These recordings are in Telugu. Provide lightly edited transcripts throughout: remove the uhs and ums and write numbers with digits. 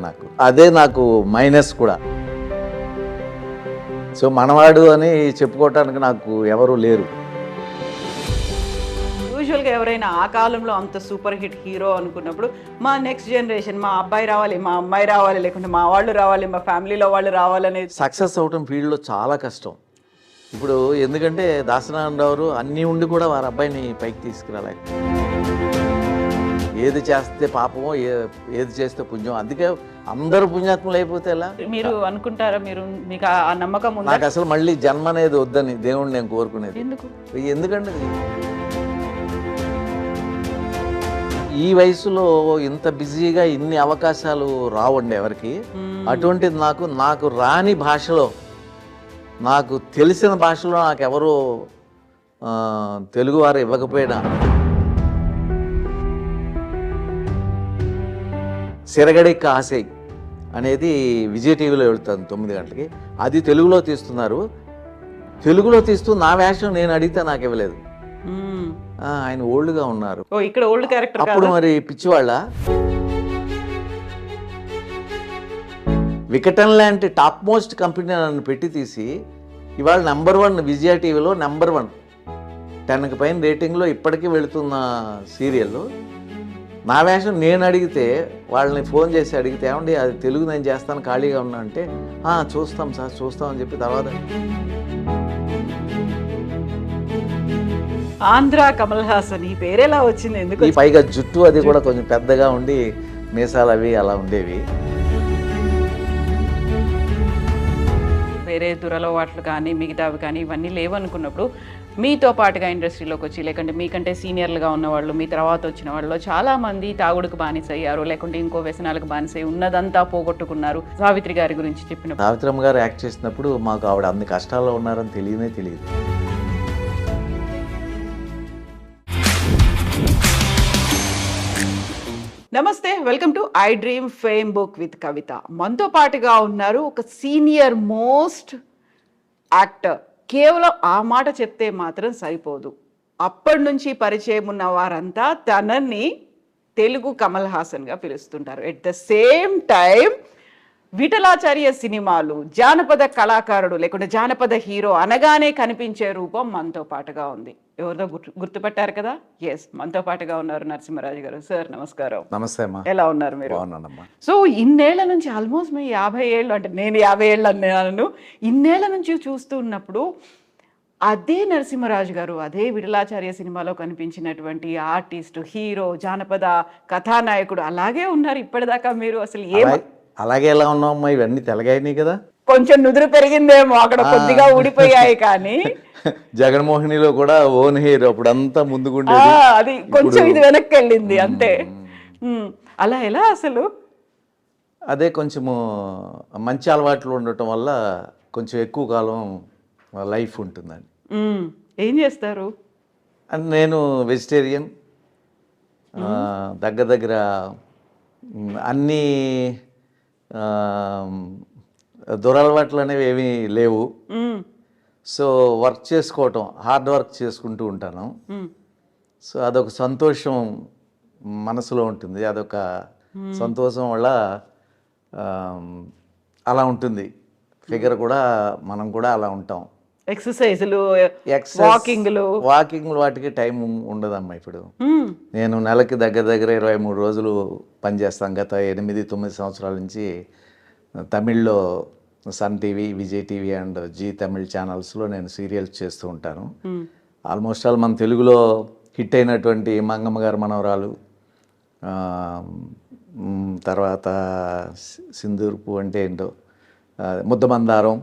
నాకు అదే నాకు మైనస్ కూడా. సో మనవాడు అని చెప్పుకోవటానికి నాకు ఎవరు లేరు. యూజువల్గా ఎవరైనా ఆ కాలంలో అంత సూపర్ హిట్ హీరో అనుకున్నప్పుడు మా నెక్స్ట్ జనరేషన్, మా అబ్బాయి రావాలి, మా అమ్మాయి రావాలి, లేకుంటే మా వాళ్ళు రావాలి, మా ఫ్యామిలీలో వాళ్ళు రావాలనేది. సక్సెస్ అవటం ఫీల్డ్లో చాలా కష్టం. ఇప్పుడు ఎందుకంటే దాసనారాయణరావు అన్నీ ఉండి కూడా వారి అబ్బాయిని పైకి తీసుకురాలేక, ఏది చేస్తే పాపమో ఏది చేస్తే పుణ్యం. అందుకే అందరూ పుణ్యాత్ములు అయిపోతే ఎలా మీరు అనుకుంటారా? మీకు ఆ నమ్మకం ఉందా? నాకు అసలు మళ్ళీ జన్మ అనేది వద్దని దేవుణ్ణి నేను కోరుకునేది. ఎందుకంటే ఈ వయసులో ఇంత బిజీగా ఇన్ని అవకాశాలు రావండి ఎవరికి. అటువంటిది నాకు రాని భాషలో, నాకు తెలిసిన భాషలో నాకు ఎవరు తెలుగువారు ఇవ్వకపోయినా సిరగడెక్క ఆశయ్ అనేది విజయ్ టీవీలో వెళ్తాను 9 గంటలకి. అది తెలుగులో తీస్తున్నారు. తెలుగులో తీస్తూ నా వేషం నేను అడిగితే నాకు ఇవ్వలేదు. ఆయన ఓల్డ్గా ఉన్నారు. ఇక్కడ ఓల్డ్ క్యారెక్టర్. అప్పుడు మరి పిచ్చివాళ్ళ వికటన్ లాంటి టాప్ మోస్ట్ కంపెనీ నన్ను పెట్టి తీసి ఇవాళ #1 విజయ టీవీలో #1 10కి పైన రేటింగ్లో ఇప్పటికీ వెళుతున్న సీరియల్లో నా వేషం నేను అడిగితే, వాళ్ళని ఫోన్ చేసి అడిగితే, ఏమండి అది తెలుగు నేను చేస్తాను ఖాళీగా ఉన్నా అంటే, చూస్తాం సార్ చూస్తామని చెప్పి తర్వాత ఆంధ్ర కమల్ హాసన్ ఈ పేరేలా వచ్చింది? ఎందుకు? ఈ పైగా జుట్టు అది కూడా కొంచెం పెద్దగా ఉండి మీసాలు అవి అలా ఉండేవి. వేరే దురలవాట్లు కానీ మిగతావి కానీ ఇవన్నీ లేవనుకున్నప్పుడు మీతో పాటుగా ఇండస్ట్రీలోకి వచ్చి, లేకుంటే మీకంటే సీనియర్లుగా ఉన్నవాళ్ళు, మీ తర్వాత వచ్చిన వాళ్ళు చాలామంది తాగుడుకు బానిసయ్యారు, లేకుంటే ఇంకో వ్యసనాలకు బానిసై ఉన్నదంతా పోగొట్టుకున్నారు. సావిత్రి గారి గురించి చెప్పిన సావిత్రమ్మ గారు యాక్ట్ చేసినప్పుడు మాకు ఆవిడ అన్ని కష్టాల్లో ఉన్నారని తెలియదు. నమస్తే, welcome to I dream fame book with Kavitha. మనతో పాటుగా ఉన్నారు ఒక సీనియర్ మోస్ట్ యాక్టర్. కేవలం ఆ మాట చెప్తే మాత్రం సరిపోదు. అప్పటి నుంచి పరిచయం ఉన్న వారంతా తనని తెలుగు కమల్ హాసన్గా పిలుస్తుంటారు. At the same time Vithalacharya సినిమాలు, జానపద కళాకారుడు లేకుంటే జానపద హీరో అనగానే కనిపించే రూపం మనతో పాటుగా ఉంది. ఎవరిదో గుర్తుపట్టారు కదా? ఎస్, మనతో పాటుగా ఉన్నారు నరసింహరాజు గారు. సార్ నమస్కారం. నమస్తే అమ్మా. ఎలా ఉన్నారు మీరు? బాగున్నానమ్మా. సో ఇన్నేళ్ల నుంచి, ఆల్మోస్ట్ మీ 50 ఏళ్ళు, అంటే నేను 50 ఏళ్ళు అన్నాను, ఇన్నేళ్ల నుంచి చూస్తూ ఉన్నప్పుడు అదే నరసింహరాజు గారు, అదే విఠలాచార్య సినిమాలో కనిపించినటువంటి ఆర్టిస్ట్, హీరో, జానపద కథానాయకుడు అలాగే ఉన్నారు ఇప్పటిదాకా. మీరు అసలు అలాగే ఎలా ఉన్నామమ్మా? ఇవన్నీ తెలగాయినాయి కదా. కొంచెం నుదురు పెరిగిందేమో, అక్కడ కొద్దిగా ఊడిపోయాయి కానీ జగన్మోహినిలో కూడా ఓన్ హెయిర్ అప్పుడంతా ముందుకుండేది, అది కొంచెం ఇది వెనక్కి వెళ్ళింది అంతే. అలా ఎలా అసలు? అదే కొంచెము మంచి అలవాట్లు ఉండటం వల్ల కొంచెం ఎక్కువ కాలం లైఫ్ ఉంటుందండి. ఏం చేస్తారు? నేను వెజిటేరియన్. దగ్గర అన్నీ దురలవాట్లు అనేవి ఏమీ లేవు. సో వర్క్ చేసుకోవటం, హార్డ్ వర్క్ చేసుకుంటూ ఉంటాను. సో అదొక సంతోషం మనసులో ఉంటుంది. అదొక సంతోషం వల్ల అలా ఉంటుంది. ఫిగర్ కూడా మనం కూడా అలా ఉంటాం. ఎక్సర్సైజ్లు, వాకింగ్లు వాటికి టైం ఉండదమ్మా. ఇప్పుడు నేను నెలకి దగ్గర 23 రోజులు పనిచేస్తాను. గత 8-9 సంవత్సరాల నుంచి తమిళ్లో Sun TV, Vijay TV and Zee Tamil ఛానల్స్లో నేను సీరియల్స్ చేస్తూ ఉంటాను. ఆల్మోస్ట్ ఆల్ మన తెలుగులో హిట్ అయినటువంటి మంగమ్మ గారి మనవరాలు, తర్వాత సింధూర్పు అంటే ఏంటో, ముద్దమందారం,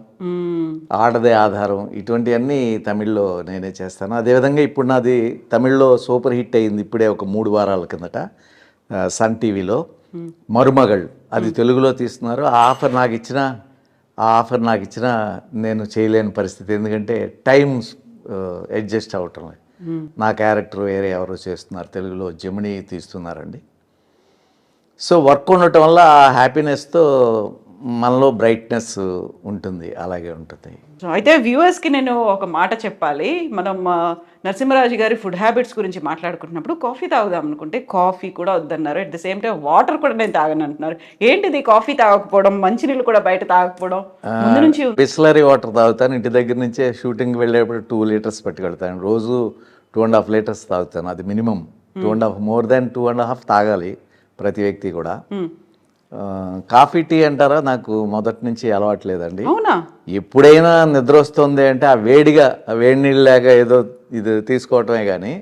ఆడదే ఆధారం, ఇటువంటివన్నీ తమిళ్లో నేనే చేస్తాను. అదేవిధంగా ఇప్పుడు నాది తమిళ్లో సూపర్ హిట్ అయింది ఇప్పుడే ఒక 3 వారాల కిందట సన్ టీవీలో మరుమగళ్. అది తెలుగులో తీస్తున్నారు. ఆ ఆఫర్ నాకు ఇచ్చినా నేను చేయలేని పరిస్థితి. ఎందుకంటే టైం అడ్జస్ట్ అవ్వటం. నా క్యారెక్టర్ వేరే ఎవరో చేస్తున్నారు, తెలుగులో జమిని తీస్తున్నారండి. సో వర్క్ ఉండటం వల్ల ఆ హ్యాపీనెస్తో మనలో బ్రైట్నెస్ ఉంటుంది, అలాగే ఉంటుంది. సో అయితే వ్యూవర్స్కి నేను ఒక మాట చెప్పాలి. మనం నరసింహరాజు గారి ఫుడ్ హ్యాబిట్స్ గురించి మాట్లాడుకుంటున్నప్పుడు కాఫీ తాగుదాం అనుకుంటే కాఫీ కూడా వద్దన్నారు. At the same time water కూడా నేను తాగను అంటున్నారు. ఏంటిది కాఫీ తాగకపోవడం, మంచినీళ్ళు కూడా బయట తాగకపోవడం ముందు నుంచి బిస్లరీ వాటర్ తాగుతాను. ఇంటి దగ్గర నుంచే షూటింగ్కి వెళ్ళేటప్పుడు 2 లీటర్స్ పట్టుకెళ్తాను. రోజు 2.5 లీటర్స్ తాగుతాను. అది మినిమం 2.5, మోర్ దాన్ 2.5 తాగాలి ప్రతి వ్యక్తి కూడా. కాఫీ టీ అంటారా, నాకు మొదటి నుంచి అలవాటు లేదండి. అవునా? ఎప్పుడైనా నిద్ర వస్తుంది అంటే ఆ వేడిగా, ఆ వేడి నీళ్ళు లేక ఏదో ఇది తీసుకోవటమే కానీ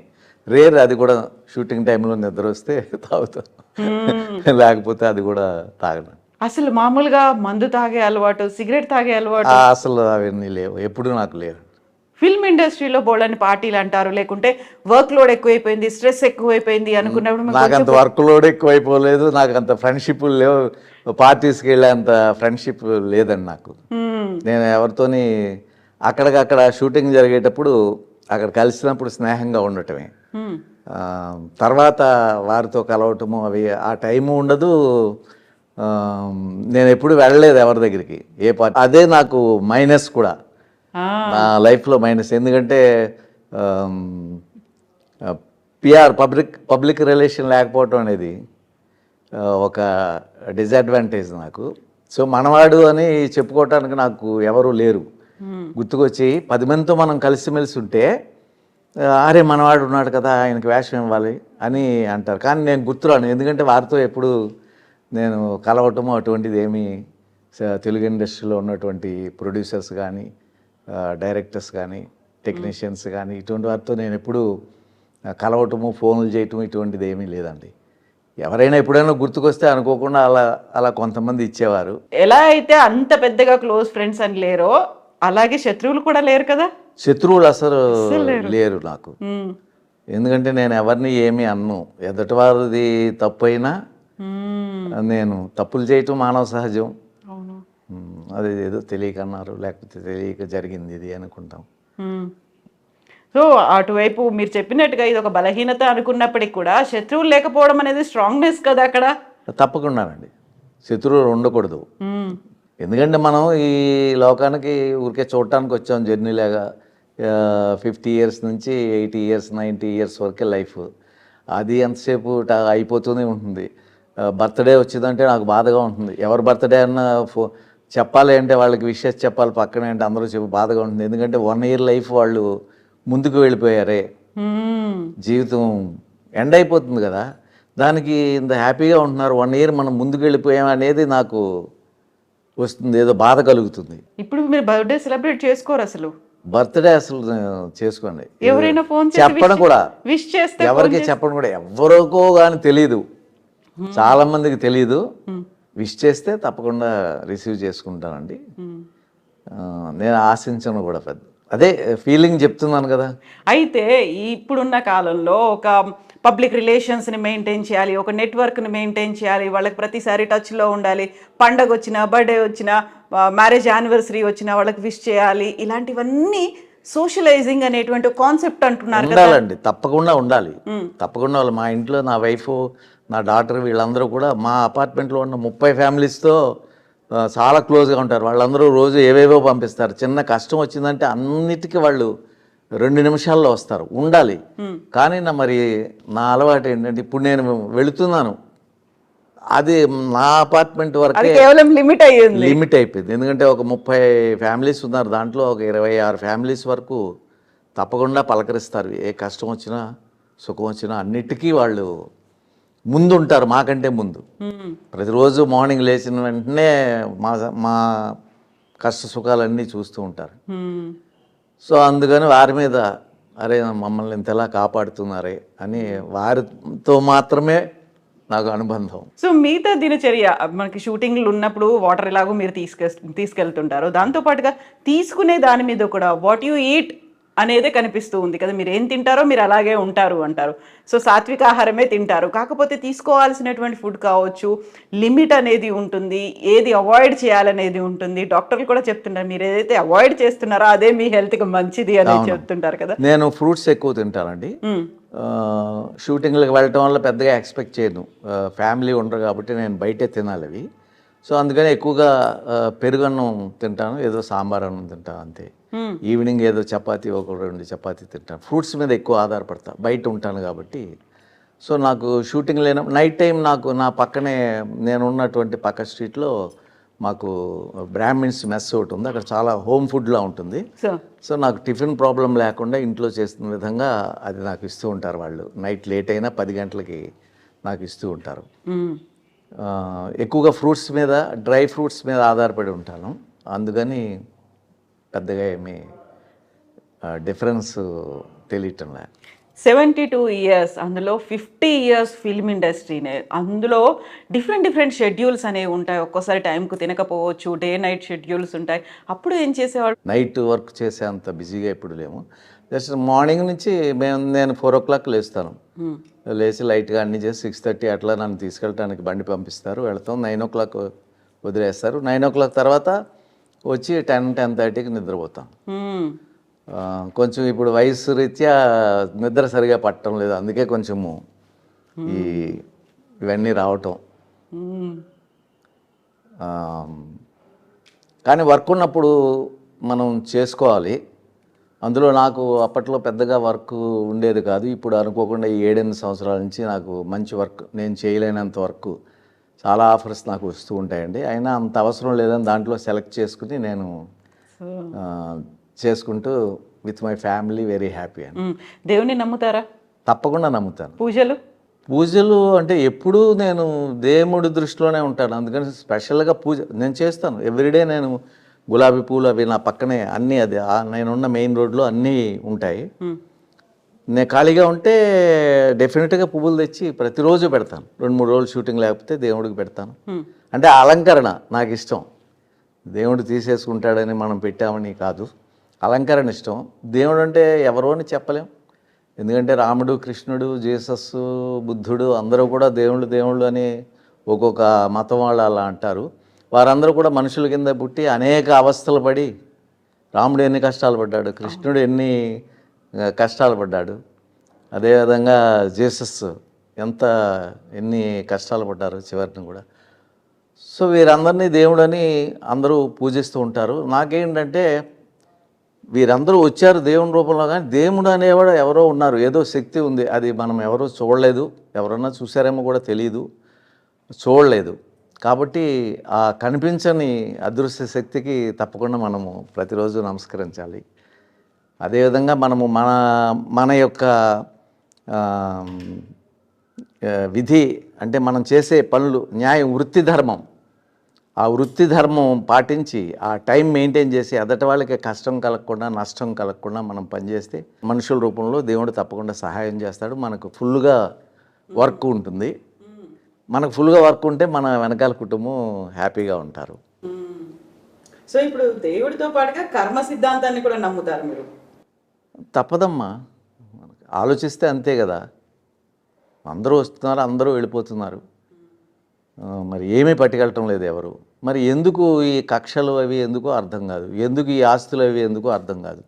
రేర్. అది కూడా షూటింగ్ టైంలో నిద్ర వస్తే తాగుతాను, లేకపోతే అది కూడా తాగను. అసలు మామూలుగా మందు తాగే అలవాటు, సిగరెట్ తాగే అలవాటు అసలు అవన్నీ లేవు, ఎప్పుడు నాకు లేవు. ఫిల్మ్ ఇండస్ట్రీలో బోల్డని పార్టీలు అంటారు, లేకుంటే వర్క్ లోడ్ ఎక్కువైపోయింది, స్ట్రెస్ ఎక్కువైపోయింది అనుకున్నప్పుడు నాకు అంత వర్క్ లోడ్ ఎక్కువైపోలేదు, నాకు అంత ఫ్రెండ్షిప్ లేవు, పార్టీస్కి వెళ్ళే అంత ఫ్రెండ్షిప్ లేదండి నాకు. నేను ఎవరితోని అక్కడికక్కడ షూటింగ్ జరిగేటప్పుడు అక్కడ కలిసినప్పుడు స్నేహంగా ఉండటమే, తర్వాత వారితో కలవటము అవి ఆ టైము ఉండదు. నేను ఎప్పుడు వెళ్ళలేదు ఎవరి దగ్గరికి, ఏ పార్టీ. అదే నాకు మైనస్ కూడా, నా లైఫ్లో మైనస్. ఎందుకంటే పిఆర్, పబ్లిక్ రిలేషన్ లేకపోవటం అనేది ఒక డిసడ్వాంటేజ్ నాకు. సో మనవాడు అని చెప్పుకోవటానికి నాకు ఎవరు లేరు. గుర్తుకొచ్చి 10 మందితో మనం కలిసిమెలిసి ఉంటే అరే మనవాడు ఉన్నాడు కదా, ఆయనకి వేషం ఇవ్వాలి అని అంటారు. కానీ నేను గుర్తురాను, ఎందుకంటే వారితో ఎప్పుడు నేను కలవటము అటువంటిది ఏమీ. తెలుగు ఇండస్ట్రీలో ఉన్నటువంటి ప్రొడ్యూసర్స్ కానీ, డైరెక్టర్స్ కానీ, టెక్నీషియన్స్ కానీ, ఇటువంటి వారితో నేను ఎప్పుడు కలవటము, ఫోన్లు చేయటం ఇటువంటిది ఏమీ లేదండి. ఎవరైనా ఎప్పుడైనా గుర్తుకొస్తే అనుకోకుండా అలా కొంతమంది ఇచ్చేవారు. ఎలా అయితే అంత పెద్దగా క్లోజ్ ఫ్రెండ్స్ అని లేరో అలాగే శత్రువులు కూడా లేరు కదా? శత్రువులు అసలు లేరు నాకు. ఎందుకంటే నేను ఎవరిని ఏమీ అన్ను. ఎదుటివారిది తప్పు అయినా నేను తప్పులు చేయటం మానవ సహజం. అది ఏదో తెలియక అన్నారు, లేకపోతే తెలియక జరిగింది ఇది అనుకుంటాం. సో అటువైపు మీరు చెప్పినట్టుగా ఇది ఒక బలహీనత అనుకున్నప్పటికీ కూడా శత్రువులు లేకపోవడం అనేది స్ట్రాంగ్నెస్ కదా అక్కడ. తప్పకుండానండి, శత్రువులు ఉండకూడదు. ఎందుకంటే మనం ఈ లోకానికి ఊరికే చూడటానికి వచ్చాం, జర్నీలాగా. 50 ఇయర్స్ నుంచి 80 ఇయర్స్ 90 ఇయర్స్ వరకే లైఫ్. అది ఎంతసేపు అయిపోతూనే ఉంటుంది. బర్త్డే వచ్చిందంటే నాకు బాధగా ఉంటుంది. ఎవరి బర్త్డే అన్న చెప్పాలి అంటే వాళ్ళకి విషెస్ చెప్పాలి పక్కనే అంటే అందరూ చెప్పి బాధగా ఉంటుంది. ఎందుకంటే 1 ఇయర్ లైఫ్ వాళ్ళు ముందుకు వెళ్ళిపోయారే, జీవితం ఎండ్ అయిపోతుంది కదా, దానికి ఇంత హ్యాపీగా ఉంటున్నారు. 1 ఇయర్ మనం ముందుకు వెళ్ళిపోయాం అనేది నాకు వస్తుంది, ఏదో బాధ కలుగుతుంది. ఇప్పుడు మీరు బర్త్డే సెలబ్రేట్ చేసుకోరు అసలు? బర్త్డే అసలు చేసుకోండి, ఎవరైనా ఫోన్ చెప్పడం కూడా, విష్ చేస్తే ఎవరికి చెప్పడం కూడా, ఎవరికో కానీ తెలియదు, చాలా మందికి తెలియదు. విష్ చేస్తే తప్పకుండా రిసీవ్ చేసుకుంటానండి. నేను ఆశించను కూడా పెద్ద, అదే ఫీలింగ్ చెప్తున్నాను కదా. అయితే ఇప్పుడున్న కాలంలో ఒక పబ్లిక్ రిలేషన్స్ని మెయింటైన్ చేయాలి, ఒక నెట్వర్క్ని మెయింటైన్ చేయాలి, వాళ్ళకి ప్రతిసారి టచ్లో ఉండాలి, పండగ వచ్చినా, బర్త్డే వచ్చినా, మ్యారేజ్ యానివర్సరీ వచ్చినా వాళ్ళకి విష్ చేయాలి, ఇలాంటివన్నీ సోషలైజింగ్ అనేటువంటి కాన్సెప్ట్ అంటున్నారు కదా. ఉండాలండి, తప్పకుండా ఉండాలి, తప్పకుండా. మా ఇంట్లో నా వైఫ్, నా డాటర్, వీళ్ళందరూ కూడా మా అపార్ట్మెంట్లో ఉన్న 30 ఫ్యామిలీస్తో చాలా క్లోజ్గా ఉంటారు. వాళ్ళందరూ రోజు ఏవేవో పంపిస్తారు. చిన్న కష్టం వచ్చిందంటే అన్నిటికీ వాళ్ళు 2 నిమిషాల్లో వస్తారు. ఉండాలి. కానీ మరి నా అలవాటు ఏంటంటే, ఇప్పుడు నేను వెళుతున్నాను, అది నా అపార్ట్మెంట్ వరకే కేవలం లిమిట్ అయిపోయింది. ఎందుకంటే ఒక 30 ఫ్యామిలీస్ ఉన్నారు, దాంట్లో ఒక 26 ఫ్యామిలీస్ వరకు తప్పకుండా పలకరిస్తారు. ఏ కష్టం వచ్చినా, సుఖం వచ్చినా అన్నిటికీ వాళ్ళు ముందు ఉంటారు, మాకంటే ముందు. ప్రతిరోజు మార్నింగ్ లేచిన వెంటనే మా కష్ట సుఖాలన్నీ చూస్తూ ఉంటారు. సో అందుకని వారి మీద, అరే మమ్మల్ని ఇంతలా కాపాడుతున్నారే అని వారితో మాత్రమే నాకు అనుబంధం. సో మిగతా దినచర్య, మనకి షూటింగ్లు ఉన్నప్పుడు వాటర్ ఎలాగో మీరు తీసుకెళ్తుంటారు, దాంతోపాటుగా తీసుకునే దాని మీద కూడా వాట్ యు ఈట్ అనేదే కనిపిస్తూ ఉంది కదా. మీరు ఏం తింటారో మీరు అలాగే ఉంటారు అంటారు. సో సాత్విక ఆహారమే తింటారు, కాకపోతే తీసుకోవాల్సినటువంటి ఫుడ్ కావచ్చు, లిమిట్ అనేది ఉంటుంది, ఏది అవాయిడ్ చేయాలనేది ఉంటుంది. డాక్టర్లు కూడా చెప్తుంటారు, మీరు ఏదైతే అవాయిడ్ చేస్తున్నారో అదే మీ హెల్త్కి మంచిది అని చెప్తుంటారు కదా. నేను ఫ్రూట్స్ ఎక్కువ తింటానండి. షూటింగ్లకు వెళ్ళటం వల్ల పెద్దగా ఎక్స్పెక్ట్ చేయను, ఫ్యామిలీ ఉండరు కాబట్టి నేను బయటే తినాలి అవి. సో అందుకని ఎక్కువగా పెరుగన్నం తింటాను, ఏదో సాంబార్ అన్నం తింటాను అంతే. ఈవినింగ్ ఏదో చపాతీ, ఒక 2 చపాతీ తింటాను. ఫ్రూట్స్ మీద ఎక్కువ ఆధారపడతా, బయట ఉంటాను కాబట్టి. సో నాకు షూటింగ్ నైట్ టైం నాకు నా పక్కనే నేను ఉన్నటువంటి పక్క స్ట్రీట్లో మాకు బ్రాహ్మిన్స్ మెస్ ఒకటి ఉంది, అక్కడ చాలా హోమ్ ఫుడ్లా ఉంటుంది. సో నాకు టిఫిన్ ప్రాబ్లం లేకుండా ఇంట్లో చేస్తున్న విధంగా అది నాకు ఇస్తూ ఉంటారు వాళ్ళు. నైట్ లేట్ అయినా 10 గంటలకి నాకు ఇస్తూ ఉంటారు. ఎక్కువగా ఫ్రూట్స్ మీద, డ్రై ఫ్రూట్స్ మీద ఆధారపడి ఉంటాను. అందుకని పెద్దగా ఏమీ డిఫరెన్స్ తెలియటం లే. 72 ఇయర్స్, అందులో 50 ఇయర్స్ ఫిల్మ్ ఇండస్ట్రీనే. అందులో డిఫరెంట్ షెడ్యూల్స్ అనేవి ఉంటాయి. ఒక్కోసారి టైంకు తినకపోవచ్చు, డే నైట్ షెడ్యూల్స్ ఉంటాయి. అప్పుడు ఏం చేసేవాడు? నైట్ వర్క్ చేసే అంత బిజీగా ఇప్పుడు లేము. జస్ట్ మార్నింగ్ నుంచి నేను 4 o'clock లేస్తాను. లేచి లైట్గా అన్నీ చేసి 6:30 అట్లా నన్ను తీసుకెళ్ళడానికి బండి పంపిస్తారు, వెళ్తాం. 9 o'clock వదిలేస్తారు. 9 o'clock తర్వాత వచ్చి 10-10:30కి నిద్రపోతాం. కొంచెం ఇప్పుడు వయసు రీత్యా నిద్ర సరిగా పట్టడం లేదు, అందుకే కొంచెము ఇవన్నీ రావటం. కానీ వర్క్ ఉన్నప్పుడు మనం చేసుకోవాలి. అందులో నాకు అప్పట్లో పెద్దగా వర్క్ ఉండేది కాదు. ఇప్పుడు అనుకోకుండా ఈ 7-8 సంవత్సరాల నుంచి నాకు మంచి వర్క్, నేను చేయలేనంత వర్క్ చాలా ఆఫర్స్ నాకు వస్తూ ఉంటాయండి. అయినా అంత అవసరం లేదని దాంట్లో సెలెక్ట్ చేసుకుని నేను చేసుకుంటూ with my family very happy అని. దేవుని నమ్ముతారా? తప్పకుండా నమ్ముతాను. పూజలు అంటే ఎప్పుడూ నేను దేవుడి దృష్టిలోనే ఉంటాను. అందుకని స్పెషల్గా పూజ నేను చేస్తాను ఎవ్రీడే. నేను గులాబీ పూలు అవి నా పక్కనే అన్నీ, అది నేనున్న మెయిన్ రోడ్లో అన్నీ ఉంటాయి. నేను ఖాళీగా ఉంటే డెఫినెట్గా పువ్వులు తెచ్చి ప్రతిరోజు పెడతాను. 2-3 రోజులు షూటింగ్ లేకపోతే దేవుడికి పెడతాను. అంటే అలంకరణ నాకు ఇష్టం. దేవుడు తీసేసుకుంటాడని మనం పెట్టామని కాదు, అలంకరణ ఇష్టం. దేవుడు అంటే ఎవరో అని చెప్పలేం. ఎందుకంటే రాముడు, కృష్ణుడు, జీసస్, బుద్ధుడు అందరూ కూడా దేవుళ్ళు అని ఒక్కొక్క మతం వాళ్ళు అలా అంటారు. వారందరూ కూడా మనుషుల కింద పుట్టి అనేక అవస్థలు పడి, రాముడు ఎన్ని కష్టాలు పడ్డాడు, కృష్ణుడు ఎన్ని కష్టాలు పడ్డాడు, అదేవిధంగా జీసస్ ఎన్ని కష్టాలు పడ్డారు చివరిని కూడా. సో వీరందరినీ దేవుడని అందరూ పూజిస్తూ ఉంటారు. నాకేంటంటే వీరందరూ వచ్చారు దేవుని రూపంలో, కానీ దేవుడు అనేవాడు ఎవరో ఉన్నారు, ఏదో శక్తి ఉంది. అది మనం ఎవరో చూడలేదు, ఎవరన్నా చూసారేమో కూడా తెలియదు, చూడలేదు. కాబట్టి ఆ కనిపించని అదృశ్య శక్తికి తప్పకుండా మనము ప్రతిరోజు నమస్కరించాలి. అదేవిధంగా మనము మన యొక్క విధి అంటే మనం చేసే పనులు, న్యాయం, వృత్తి ధర్మం, ఆ వృత్తి ధర్మం పాటించి ఆ టైం మెయింటైన్ చేసి ఎదటి వాళ్ళకి కష్టం కలగకుండా, నష్టం కలగకుండా మనం పనిచేస్తే మనుషుల రూపంలో దేవుడు తప్పకుండా సహాయం చేస్తాడు. మనకు ఫుల్గా వర్క్ ఉంటుంది. మనకు ఫుల్గా వర్క్ ఉంటే మన వెనకాల కుటుంబం హ్యాపీగా ఉంటారు. సో ఇప్పుడు దేవుడితో పాటుగా కర్మ సిద్ధాంతాన్ని కూడా నమ్ముతారు మీరు? తప్పదమ్మా, ఆలోచిస్తే అంతే కదా. అందరూ వస్తున్నారు, అందరూ వెళ్ళిపోతున్నారు, మరి ఏమీ పట్టుకెళ్ళటం లేదు ఎవరు. మరి ఎందుకు ఈ కక్షలు అవి ఎందుకో అర్థం కాదు, ఎందుకు ఈ ఆస్తులు అవి ఎందుకో అర్థం కాదు.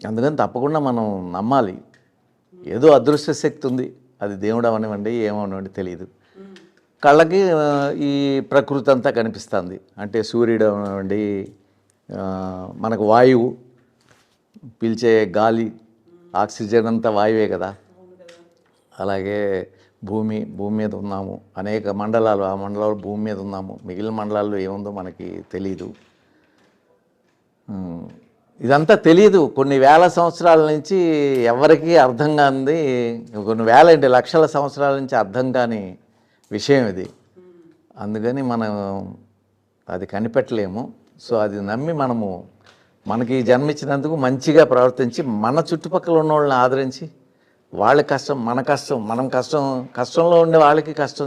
అందుకని తప్పకుండా మనం నమ్మాలి. ఏదో అదృశ్య శక్తి ఉంది, అది దేవుడు అవనివ్వండి ఏమవనివ్వండి తెలియదు. కళ్ళకి ఈ ప్రకృతి అంతా కనిపిస్తుంది. అంటే సూర్యుడు అవనివ్వండి, మనకు వాయువు, పీల్చే గాలి, ఆక్సిజన్ అంతా వాయువే కదా. అలాగే భూమి మీద ఉన్నాము, అనేక మండలాలు, ఆ మండలాలు భూమి మీద ఉన్నాము, మిగిలిన మండలాల్లో ఏముందో మనకి తెలీదు. ఇదంతా తెలియదు. కొన్ని వేల సంవత్సరాల నుంచి ఎవరికీ అర్థం కానిది, కొన్ని వేల లక్షల సంవత్సరాల నుంచి అర్థం కాని విషయం ఇది. అందుకని మనం అది కనిపెట్టలేము. సో అది నమ్మి మనకి జన్మించినందుకు మంచిగా ప్రవర్తించి, మన చుట్టుపక్కల ఉన్న వాళ్ళని ఆదరించి, వాళ్ళ కష్టం మన కష్టం, మనం కష్టంలో ఉండే వాళ్ళకి కష్టం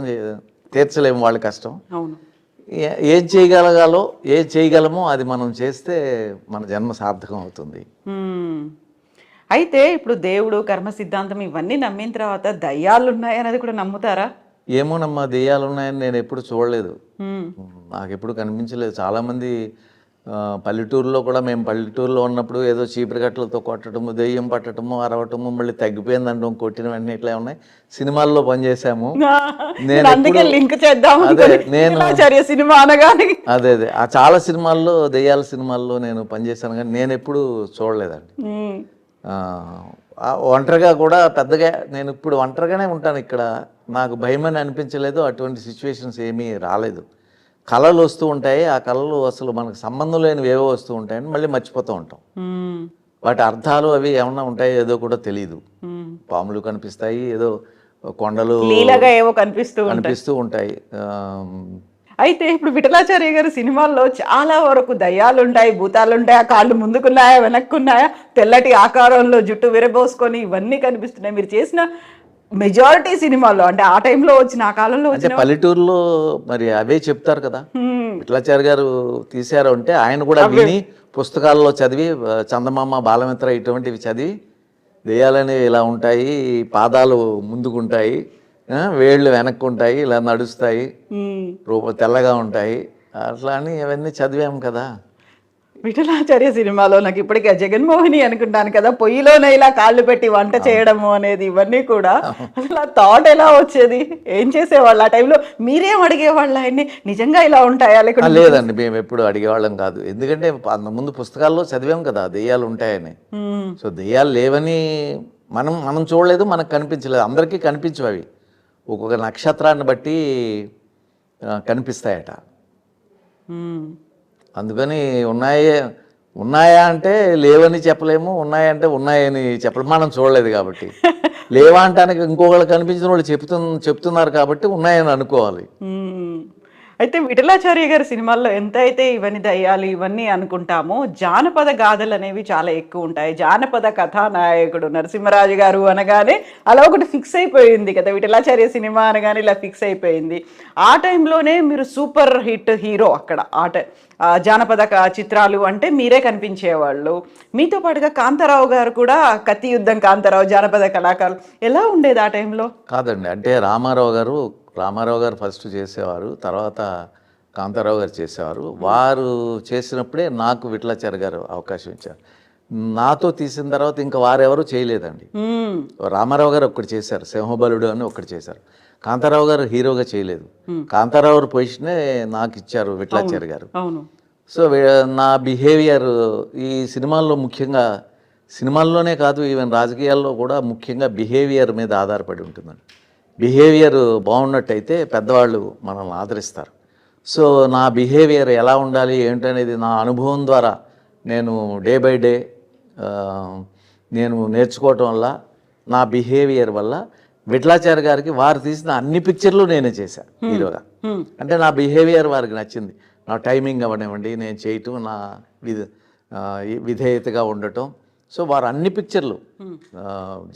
తీర్చలేము వాళ్ళ కష్టం. ఏం చేయగలమో అది మనం చేస్తే మన జన్మ సార్థకం అవుతుంది. అయితే ఇప్పుడు దేవుడు, కర్మ సిద్ధాంతం ఇవన్నీ నమ్మిన తర్వాత దయ్యాలు ఉన్నాయనేది కూడా నమ్ముతారా? ఏమోనమ్మా, దెయ్యాలు ఉన్నాయని నేను ఎప్పుడు చూడలేదు, నాకు ఎప్పుడు కనిపించలేదు. చాలామంది పల్లెటూరులో కూడా మేము పల్లెటూరులో ఉన్నప్పుడు ఏదో చీపురు కట్టలతో కొట్టడము, దెయ్యం పట్టడము, అరవటము, మళ్ళీ తగ్గిపోయిందంటాం, కొట్టిన వెంటనే ఇట్లా ఉన్నాయి. సినిమాల్లో పనిచేసాము. నేను అందుకే ఎప్పుడు లింక్ చేద్దాం అదే నేను ఆచార్య సినిమా అనగానే. అదే ఆ చాలా సినిమాల్లో, దెయ్యాల సినిమాల్లో నేను పనిచేశాను, కానీ నేను ఎప్పుడు చూడలేదండి. ఒంటరిగా కూడా పెద్దగా నేను ఇప్పుడు ఒంటరిగానే ఉంటాను ఇక్కడ. నాకు భయమని అనిపించలేదు, అటువంటి సిచ్యువేషన్స్ ఏమీ రాలేదు. కళలు వస్తూ ఉంటాయి, ఆ కళలు అసలు మనకు సంబంధం లేనివి ఏవో వస్తూ ఉంటాయని మళ్ళీ మర్చిపోతూ ఉంటాం. వాటి అర్థాలు అవి ఏమన్నా ఉంటాయో ఏదో కూడా తెలియదు. పాములు కనిపిస్తాయి, ఏదో కొండలు లీలగా ఏవో కనిపిస్తూ ఉంటాయి. అయితే ఇప్పుడు విఠలాచార్య గారి సినిమాల్లో చాలా వరకు దయ్యాలు ఉంటాయి, భూతాలు ఉంటాయి, ఆ కాళ్ళు ముందుకున్నాయా వెనక్కున్నాయా, తెల్లటి ఆకారంలో జుట్టు విరబోసుకొని ఇవన్నీ కనిపిస్తున్నాయి. మీరు చేసిన మెజారిటీ సినిమాల్లో, అంటే ఆ టైంలో వచ్చిన, ఆ కాలంలో అంటే వచ్చిన పల్లెటూరులో మరి అవే చెప్తారు కదా. విఠలాచార్య గారు తీశారు అంటే ఆయన కూడా విని పుస్తకాల్లో చదివి, చందమామ, బాలమిత్ర ఇటువంటివి చదివి, దెయ్యాలనేవి ఇలా ఉంటాయి, పాదాలు ముందుకుంటాయి, వేళ్ళు వెనక్కుంటాయి, ఇలా నడుస్తాయి, తెల్లగా ఉంటాయి, అట్లా అని అవన్నీ చదివాము కదా. విఠలాచార్య సినిమాలో నాకు ఇప్పటికే జగన్మోహిని అనుకుంటాను కదా, పొయ్యిలోనే ఇలా కాళ్ళు పెట్టి వంట చేయడము అనేది, ఇవన్నీ కూడా అసలు ఆ థాట్ ఎలా వచ్చేది, ఏం చేసేవాళ్ళు ఆ టైంలో, మీరేం అడిగేవాళ్ళు ఆయన్ని, నిజంగా ఇలా ఉంటాయా లేకపోతే? లేదండి, మేము ఎప్పుడు అడిగేవాళ్ళం కాదు. ఎందుకంటే ముందు పుస్తకాల్లో చదివాం కదా దెయ్యాలు ఉంటాయని. సో దెయ్యాలు లేవని మనం చూడలేదు, మనకు కనిపించలేదు. అందరికీ కనిపించవు అవి, ఒక్కొక్క నక్షత్రాన్ని బట్టి కనిపిస్తాయట. అందుకని ఉన్నాయా అంటే లేవని చెప్పలేము, ఉన్నాయంటే ఉన్నాయని చెప్పలేము, మనం చూడలేదు కాబట్టి. లేవా అంటానికి ఇంకొకళ్ళు కనిపించిన వాళ్ళు చెప్తున్నారు కాబట్టి ఉన్నాయని అనుకోవాలి. అయితే విఠలాచార్య గారి సినిమాల్లో ఎంత అయితే ఇవన్నీ దయ్యాలు ఇవన్నీ అనుకుంటామో, జానపద గాథలు అనేవి చాలా ఎక్కువ ఉంటాయి. జానపద కథానాయకుడు నరసింహరాజు గారు అనగానే అలా ఒకటి ఫిక్స్ అయిపోయింది కదా, విఠలాచార్య సినిమా అనగానే ఇలా ఫిక్స్ అయిపోయింది. ఆ టైంలోనే మీరు సూపర్ హిట్ హీరో అక్కడ. జానపద చిత్రాలు అంటే మీరే కనిపించేవాళ్ళు. మీతో పాటుగా కాంతారావు గారు కూడా, కత్తి యుద్ధం కాంతారావు, జానపద కళాకారులు, ఎలా ఉండేది ఆ టైంలో? కాదండి, అంటే రామారావు గారు ఫస్ట్ చేసేవారు, తర్వాత కాంతారావు గారు చేసేవారు. వారు చేసినప్పుడే నాకు విఠలాచార్య గారు అవకాశం ఇచ్చారు. నాతో తీసిన తర్వాత ఇంకా వారెవరూ చేయలేదండి. రామారావు గారు ఒక్కటి చేశారు, సింహబలుడు అని ఒక్కటి చేశారు. కాంతారావు గారు హీరోగా చేయలేదు. కాంతారావు గారు పొజిషనే నాకు ఇచ్చారు విఠలాచార్య గారు. సో నా బిహేవియర్ ఈ సినిమాల్లో, ముఖ్యంగా సినిమాల్లోనే కాదు, ఈవెన్ రాజకీయాల్లో కూడా ముఖ్యంగా బిహేవియర్ మీద ఆధారపడి ఉంటుందండి. బిహేవియర్ బాగున్నట్టయితే పెద్దవాళ్ళు మనల్ని ఆదరిస్తారు. సో నా బిహేవియర్ ఎలా ఉండాలి ఏంటనేది నా అనుభవం ద్వారా నేను డే బై డే నేను నేర్చుకోవటం వల్ల, నా బిహేవియర్ వల్ల విఠలాచార్య గారికి వారు తీసిన అన్ని పిక్చర్లు నేనే చేశాను హీరోగా. అంటే నా బిహేవియర్ వారికి నచ్చింది. నా టైమింగ్ అవ్వనివ్వండి, నేను చేయటం, నా విధేయతగా ఉండటం. సో వారు అన్ని పిక్చర్లు,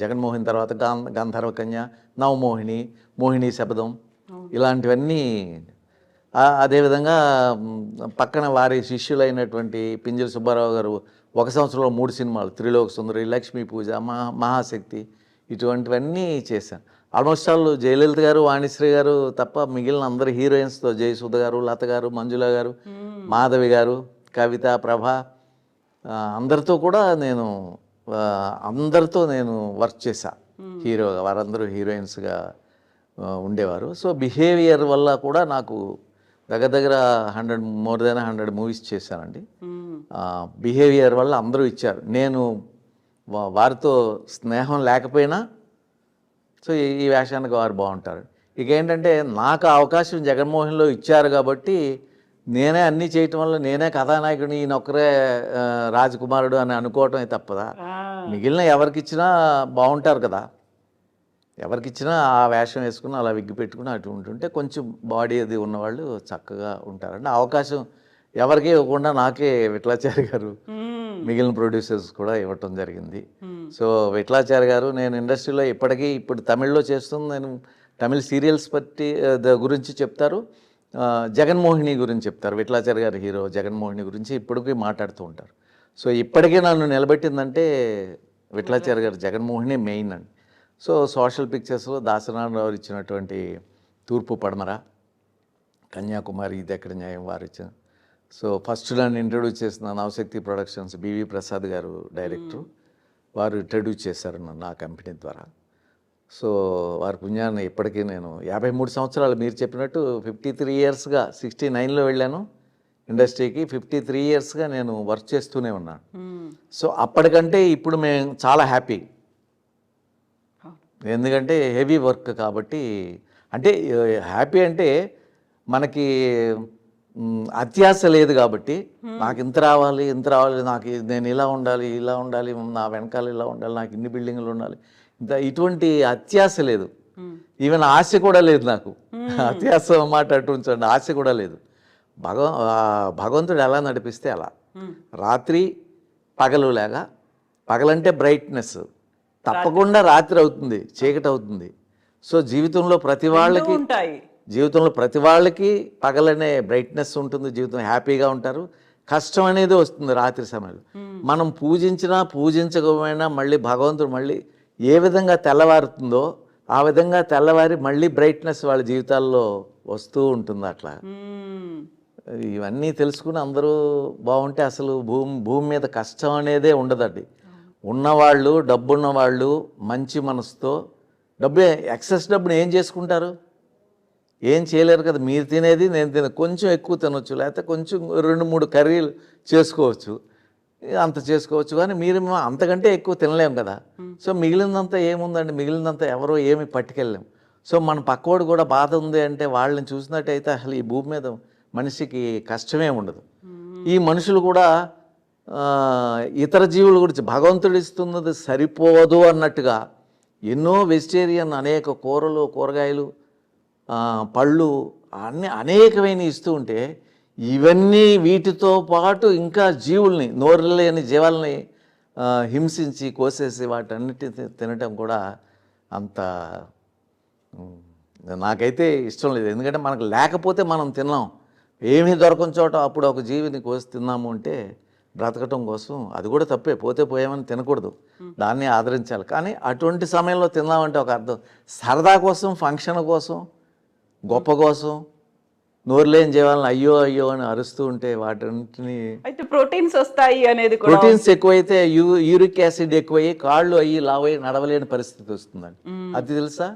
జగన్మోహన్ తర్వాత గంధర్వ కన్య, నవమోహిని, మోహిని శపథం, ఇలాంటివన్నీ. అదేవిధంగా పక్కన వారి శిష్యులైనటువంటి పింజరి సుబ్బారావు గారు 1 సంవత్సరంలో 3 సినిమాలు, త్రిలోక సుందరి, లక్ష్మీ పూజ, మహాశక్తి, ఇటువంటివన్నీ చేశాను. ఆల్మోస్ట్ ఆల్ జయలలిత గారు, వాణిశ్రీ గారు తప్ప మిగిలిన అందరు హీరోయిన్స్తో, జయసుధ గారు, లత గారు, మంజుల గారు, మాధవి గారు, కవిత, ప్రభ, అందరితో కూడా అందరితో నేను వర్క్ చేశా హీరోగా. వారందరూ హీరోయిన్స్గా ఉండేవారు. సో బిహేవియర్ వల్ల కూడా నాకు దగ్గర మోర్ దెన్ 100 మూవీస్ చేశానండి. బిహేవియర్ వల్ల అందరూ ఇచ్చారు. నేను వారితో స్నేహం లేకపోయినా సో ఈ వేషానికి వారు బాగుంటారు. ఇక ఏంటంటే నాకు అవకాశం జగన్మోహన్లో ఇచ్చారు కాబట్టి నేనే అన్నీ చేయటం వల్ల నేనే కథానాయకుడిని, ఈయనొక్కరే రాజకుమారుడు అని అనుకోవటమే తప్పదా. మిగిలిన ఎవరికిచ్చినా బాగుంటారు కదా. ఎవరికిచ్చినా ఆ వేషం వేసుకుని అలా విగ్గి పెట్టుకుని అటు ఉంటుంటే కొంచెం బాడీ అది ఉన్నవాళ్ళు చక్కగా ఉంటారండి. అవకాశం ఎవరికి ఇవ్వకుండా నాకే విఠలాచార్య గారు, మిగిలిన ప్రొడ్యూసర్స్ కూడా ఇవ్వటం జరిగింది. సో విఠలాచార్య గారు, నేను ఇండస్ట్రీలో ఇప్పుడు తమిళ్లో చేస్తుంది, నేను తమిళ్ సీరియల్స్ గురించి చెప్తారు, జగన్మోహిని గురించి చెప్తారు. విఠలాచార్య గారి హీరో జగన్మోహిని గురించి ఇప్పటికీ మాట్లాడుతూ ఉంటారు. సో ఇప్పటికీ నన్ను నిలబెట్టిందంటే విఠలాచార్య గారు, జగన్మోహిని మెయిన్ అండి. సో సోషల్ పిక్చర్స్లో దాసనారాయణరావు ఇచ్చినటువంటి తూర్పు పడమర, కన్యాకుమారి, ఇది ఎక్కడ న్యాయం వారు ఇచ్చిన, సో ఫస్ట్ నన్ను ఇంట్రడ్యూస్ చేసిన నవశక్తి ప్రొడక్షన్స్ బివి ప్రసాద్ గారు డైరెక్టర్, వారు ఇంట్రడ్యూస్ చేశారు నన్ను ఆ కంపెనీ ద్వారా. సో వారి పుణ్యాన్ని ఇప్పటికీ నేను 53 సంవత్సరాలు మీరు చెప్పినట్టు 53 ఇయర్స్గా 69లో వెళ్ళాను ఇండస్ట్రీకి. 53 ఇయర్స్గా నేను వర్క్ చేస్తూనే ఉన్నాను. సో అప్పటికంటే ఇప్పుడు మేము చాలా హ్యాపీ, ఎందుకంటే హెవీ వర్క్ కాబట్టి. అంటే హ్యాపీ అంటే మనకి అత్యాశ లేదు కాబట్టి, నాకు ఇంత రావాలి నాకు నేను ఇలా ఉండాలి నా వెనకాల ఇలా ఉండాలి, నాకు ఇన్ని బిల్డింగ్లు ఉండాలి, ఇంత ఇటువంటి అత్యాశ లేదు. ఈవెన్ ఆశ కూడా లేదు నాకు. అత్యాశ మాట అటు ఉంచండి, ఆశ కూడా లేదు. భగవంతుడు ఎలా నడిపిస్తే అలా. రాత్రి పగలు లాగా, పగలంటే బ్రైట్నెస్, తప్పకుండా రాత్రి అవుతుంది, చీకటి అవుతుంది. సో జీవితంలో ప్రతి వాళ్ళకి పగలనే బ్రైట్నెస్ ఉంటుంది, జీవితం హ్యాపీగా ఉంటారు. కష్టం అనేది వస్తుంది రాత్రి సమయంలో. మనం పూజించకపోయినా మళ్ళీ భగవంతుడు మళ్ళీ ఏ విధంగా తెల్లవారుతుందో ఆ విధంగా తెల్లవారి మళ్ళీ బ్రైట్నెస్ వాళ్ళ జీవితాల్లో వస్తూ ఉంటుంది. అట్లా ఇవన్నీ తెలుసుకుని అందరూ బాగుంటే అసలు భూమి మీద కష్టం అనేదే ఉండదండి. ఉన్నవాళ్ళు, డబ్బున్నవాళ్ళు మంచి మనసుతో, ఎక్సెస్ డబ్బుని ఏం చేసుకుంటారు? ఏం చేయలేరు కదా. మీరు తినేది నేను కొంచెం ఎక్కువ తినొచ్చు, లేకపోతే కొంచెం 2-3 కర్రీలు చేసుకోవచ్చు, అంత చేసుకోవచ్చు. కానీ మీరు అంతకంటే ఎక్కువ తినలేము కదా. సో మిగిలినంతా ఏముందండి, మిగిలినంతా ఎవరో ఏమి పట్టుకెళ్ళలేం. సో మన పక్కోడు కూడా బాధ ఉంది అంటే వాళ్ళని చూసినట్టయితే అసలు ఈ భూమి మీద మనిషికి కష్టమే ఉండదు. ఈ మనుషులు కూడా ఇతర జీవుల గురించి భగవంతుడు ఇస్తున్నది సరిపోదు అన్నట్టుగా ఎన్నో వెజిటేరియన్ అనేక కూరలు, కూరగాయలు, పళ్ళు అన్నీ అనేకమైన ఇస్తూ ఉంటే ఇవన్నీ వీటితో పాటు ఇంకా జీవుల్ని, నోరు లేని జీవాలని హింసించి కోసేసి వాటన్నిటిని తినటం కూడా అంత నాకైతే ఇష్టం లేదు. ఎందుకంటే మనకు లేకపోతే మనం తిన్నాం, ఏమీ దొరకని చోట అప్పుడు ఒక జీవిని కోసి తిన్నాము అంటే బ్రతకటం కోసం అది కూడా తప్పే. పోతే పోయామని తినకూడదు, దాన్ని ఆదరించాలి. కానీ అటువంటి సమయంలో తిన్నామంటే ఒక అర్థం, సరదా కోసం, ఫంక్షన్ కోసం, గొప్ప కోసం నోరు లేని జీవాలను అయ్యో అయ్యో అని అరుస్తూ ఉంటే వాటిని అయితే ప్రోటీన్స్ వస్తాయి అనేది కూడా, ప్రోటీన్స్ ఎక్కువైతే యూరిక్ యాసిడ్ ఎక్కువయ్యి కాళ్ళు అయ్యి లావై నడవలేని పరిస్థితి వస్తుందండి. అది తెలుసా?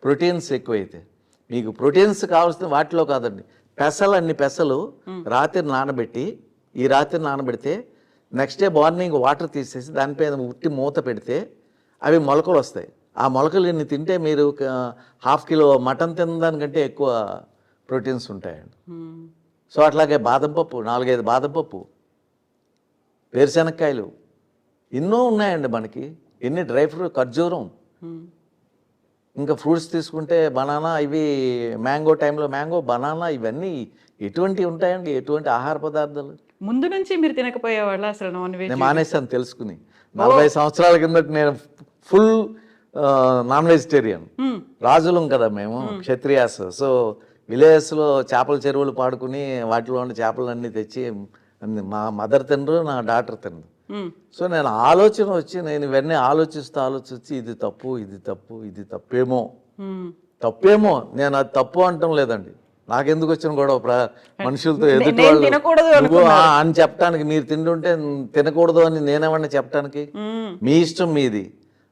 ప్రోటీన్స్ ఎక్కువైతే మీకు ప్రోటీన్స్ కావాల్సిన వాటిలో కాదండి, అన్ని పెసలు రాత్రి నానబెట్టి, ఈ రాత్రి నానబెడితే నెక్స్ట్ డే మార్నింగ్ వాటర్ తీసేసి దానిపైన ఉట్టి మూత పెడితే అవి మొలకలు వస్తాయి. ఆ మొలకలు ఇన్ని తింటే మీరు 1/2 కిలో మటన్ తినడానికంటే ఎక్కువ ప్రోటీన్స్ ఉంటాయండి. సో అట్లాగే బాదం పప్పు, 4-5 బాదం పప్పు, వేరుశెనక్కాయలు, ఎన్నో ఉన్నాయండి మనకి. ఎన్ని డ్రై ఫ్రూట్, ఖర్జూరం, ఇంకా ఫ్రూట్స్ తీసుకుంటే బనానా, ఇవి మ్యాంగో టైంలో మ్యాంగో, బనానా, ఇవన్నీ ఎటువంటివి ఉంటాయండి, ఎటువంటి ఆహార పదార్థాలు. ముందు నుంచి మీరు తినకపోయేవాళ్ళ అసలు నాన్ వెజ్? నేను మానేశాను తెలుసుకుని. 40 సంవత్సరాల కిందట నేను ఫుల్ నాన్ వెజిటేరియన్. రాజులం కదా మేము, క్షత్రియాస్. సో విలేజెస్లో చేపల చెరువులు పాడుకుని వాటిలో ఉన్న చేపలన్నీ తెచ్చి మా మదర్ తినరు, నా డాటర్ తినరు. సో నేను ఆలోచన వచ్చి నేను ఇవన్నీ ఆలోచిస్తూ ఇది తప్పు, ఇది తప్పు, ఇది తప్పేమో. నేను అది తప్పు అంటం లేదండి, నాకెందుకు వచ్చిన గొడవ మనుషులతో, ఎదుటి వాళ్ళు అని చెప్పడానికి. మీరు తింటుంటే తినకూడదు అని నేనేమన్నా చెప్పడానికి? మీ ఇష్టం మీది.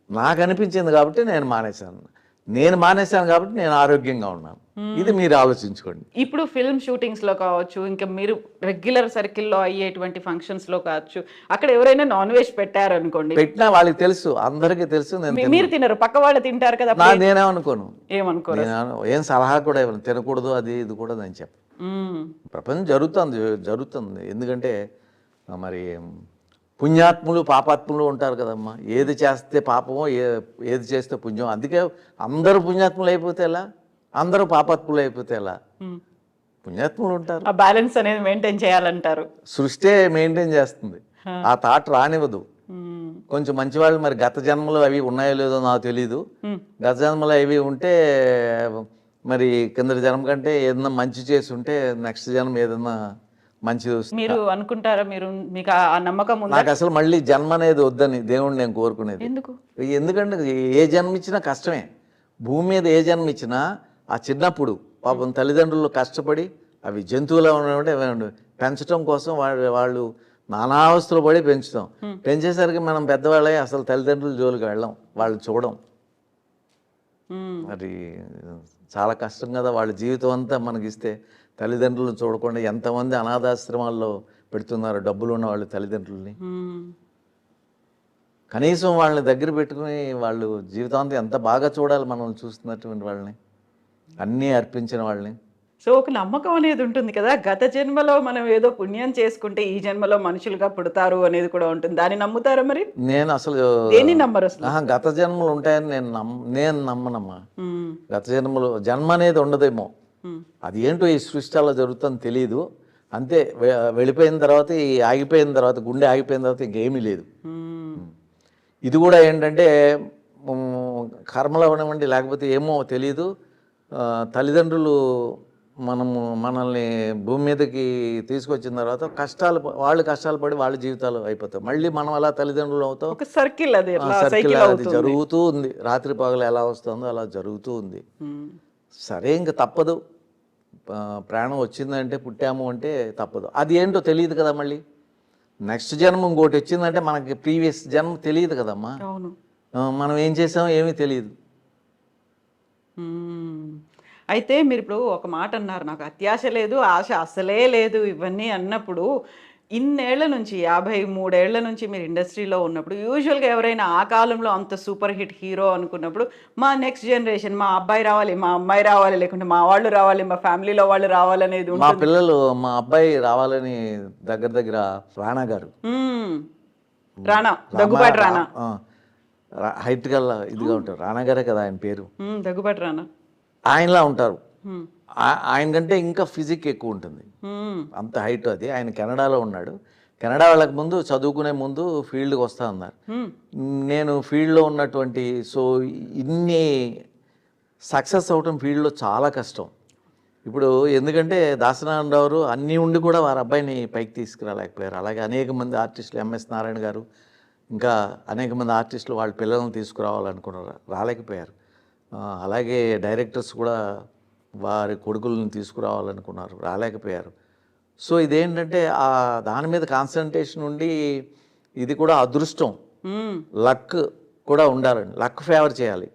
నాకు అనిపించింది కాబట్టి నేను మానేశాను కాబట్టి నేను ఆరోగ్యంగా ఉన్నాను. ఇది మీరు ఆలోచించుకోండి. ఇప్పుడు ఫిల్మ్ షూటింగ్స్ లో కావచ్చు, ఇంకా మీరు రెగ్యులర్ సర్కిల్లో అయ్యేటువంటి ఫంక్షన్స్ లో కావచ్చు, అక్కడ ఎవరైనా నాన్ వెజ్ పెట్టారనుకోండి, పెట్టినా వాళ్ళకి తెలుసు, అందరికీ తెలుసు. మీరు తినరు, పక్క వాళ్ళు తింటారు కదా. నేనేమనుకోను, ఏం సలహా కూడా ఇవ్వను, తినకూడదు అది ఇది కూడా నేను చెప్పను. ప్రపంచం జరుగుతుంది. ఎందుకంటే మరి పుణ్యాత్ములు, పాపాత్ములు ఉంటారు కదమ్మా. ఏది చేస్తే పాపమో, ఏది చేస్తే పుణ్యం. అందుకే అందరూ పుణ్యాత్ములు అయిపోతే ఎలా, అందరూ పాపాత్ములు అయిపోతే ఎలా? పుణ్యాత్ములు ఉంటారు. ఆ బ్యాలెన్స్ అనేది మెయింటైన్ చేయాలంటారు. సృష్టి మెయింటైన్ చేస్తుంది, ఆ థాట్ రానివ్వదు. కొంచెం మంచి వాళ్ళు మరి గత జన్మలు అవి ఉన్నాయో లేదో నాకు తెలీదు. గత జన్మలు అవి ఉంటే మరి కింద జన్మ కంటే ఏదన్నా మంచి చేసి ఉంటే నెక్స్ట్ జన్మ ఏదన్నా మంచిది వస్తుంది. మీరు అనుకుంటారా? మీకు ఆ నమ్మకం ఉందా? నాకు అసలు మళ్ళీ జన్మ అనేది వద్దని దేవుణ్ణి నేను కోరుకునేది. ఎందుకంటే ఏ జన్మ ఇచ్చినా కష్టమే. భూమి మీద ఏ జన్మ ఇచ్చినా ఆ చిన్నప్పుడు పాపం తల్లిదండ్రులు కష్టపడి అవి జంతువులు ఉన్నప్పుడు పెంచడం కోసం వాళ్ళు నానావస్థలు పడి పెంచుతాం. పెంచేసరికి మనం పెద్దవాళ్ళే అసలు తల్లిదండ్రుల జోలికి వెళ్ళాం, వాళ్ళు చూడం. మరి చాలా కష్టం కదా, వాళ్ళ జీవితం అంతా మనకిస్తే తల్లిదండ్రులను చూడకుండా ఎంతమంది అనాథాశ్రమాల్లో పెడుతున్నారు డబ్బులు ఉన్న వాళ్ళు తల్లిదండ్రుల్ని. కనీసం వాళ్ళని దగ్గర పెట్టుకుని వాళ్ళు జీవితాంతం ఎంత బాగా చూడాలి మనం చూస్తున్నటువంటి వాళ్ళని, అన్నీ అర్పించిన వాళ్ళని. సో ఒక నమ్మకం అనేది ఉంటుంది కదా, గత జన్మలో మనం ఏదో పుణ్యం చేసుకుంటే ఈ జన్మలో మనుషులుగా పుడతారు అనేది కూడా ఉంటుంది. దాన్ని నమ్ముతారా మరి? నేను అసలు దేన్ని నమ్మరు అసలు? గత జన్మలు ఉంటాయని నేను నమ్మనమ్మా. గత జన్మ అనేది ఉండదేమో, అది ఏంటో ఈ సృష్టి అలా జరుగుతుందని తెలియదు. అంతే, వెళ్ళిపోయిన తర్వాత ఆగిపోయిన తర్వాత, గుండె ఆగిపోయిన తర్వాత ఇంకేమీ లేదు. ఇది కూడా ఏంటంటే కర్మలో ఉండవండి, లేకపోతే ఏమో తెలియదు. తల్లిదండ్రులు మనల్ని భూమి మీదకి తీసుకొచ్చిన తర్వాత వాళ్ళు కష్టాలు పడి వాళ్ళ జీవితాలు అయిపోతాయి. మళ్ళీ మనం అలా తల్లిదండ్రులు అవుతాం. ఒక సర్కిల్ అది జరుగుతూ ఉంది. రాత్రి పగలు ఎలా వస్తుందో అలా జరుగుతూ ఉంది. సరే, ఇంక తప్పదు. ప్రాణం వచ్చిందంటే, పుట్టాము అంటే తప్పదు. అది ఏంటో తెలియదు కదా. మళ్ళీ నెక్స్ట్ జన్మ ఇంకోటి వచ్చిందంటే మనకి ప్రీవియస్ జన్మ తెలియదు కదమ్మా. మనం ఏం చేసామో ఏమీ తెలియదు. అయితే మీరు ఇప్పుడు ఒక మాట అన్నారు, నాకు అత్యాశ లేదు, ఆశ అసలే లేదు ఇవన్నీ అన్నప్పుడు, ఇన్నేళ్ల నుంచి 53 ఏళ్ల నుంచి మీరు ఇండస్ట్రీలో ఉన్నప్పుడు యూజువల్గా ఎవరైనా ఆ కాలంలో అంత సూపర్ హిట్ హీరో అనుకున్నప్పుడు మా నెక్స్ట్ జనరేషన్, మా అబ్బాయి రావాలి, మా అమ్మాయి రావాలి, లేకుంటే మా వాళ్ళు రావాలి, మా ఫ్యామిలీలో వాళ్ళు రావాలనేది మా పిల్లలు, మా అబ్బాయి రావాలని దగ్గర రాణా గారు, రాణా, దగ్గుబాటి రాణా, హైట్ గల్లా ఇదిగా ఉంటారు. రాణా గారే కదా ఆయన పేరు. దగ్గుబాటి రాణా ఆయనలా ఉంటారు. ఆయన కంటే ఇంకా ఫిజిక్ ఎక్కువ ఉంటుంది, అంత హైట్. అది ఆయన కెనడాలో ఉన్నాడు. కెనడా వాళ్ళకి ముందు చదువుకునే ముందు ఫీల్డ్కి వస్తా అన్నారు. నేను ఫీల్డ్లో ఉన్నటువంటి, సో ఇన్ని సక్సెస్ అవటం ఫీల్డ్లో చాలా కష్టం. ఇప్పుడు ఎందుకంటే దాసనారాయణరావు అన్నీ ఉండి కూడా వారి అబ్బాయిని పైకి తీసుకురాలేకపోయారు. అలాగే అనేక మంది ఆర్టిస్టులు, ఎంఎస్ నారాయణ గారు, ఇంకా అనేక మంది ఆర్టిస్టులు వాళ్ళ పిల్లలను తీసుకురావాలనుకున్నారు, రాలేకపోయారు. అలాగే డైరెక్టర్స్ కూడా వారి కొడుకులను తీసుకురావాలనుకున్నారు, రాలేకపోయారు. సో ఇదేంటంటే దాని మీద కాన్సన్ట్రేషన్ ఉండి, ఇది కూడా అదృష్టం, లక్ కూడా ఉండాలండి. లక్ ఫేవర్ చేయాలి,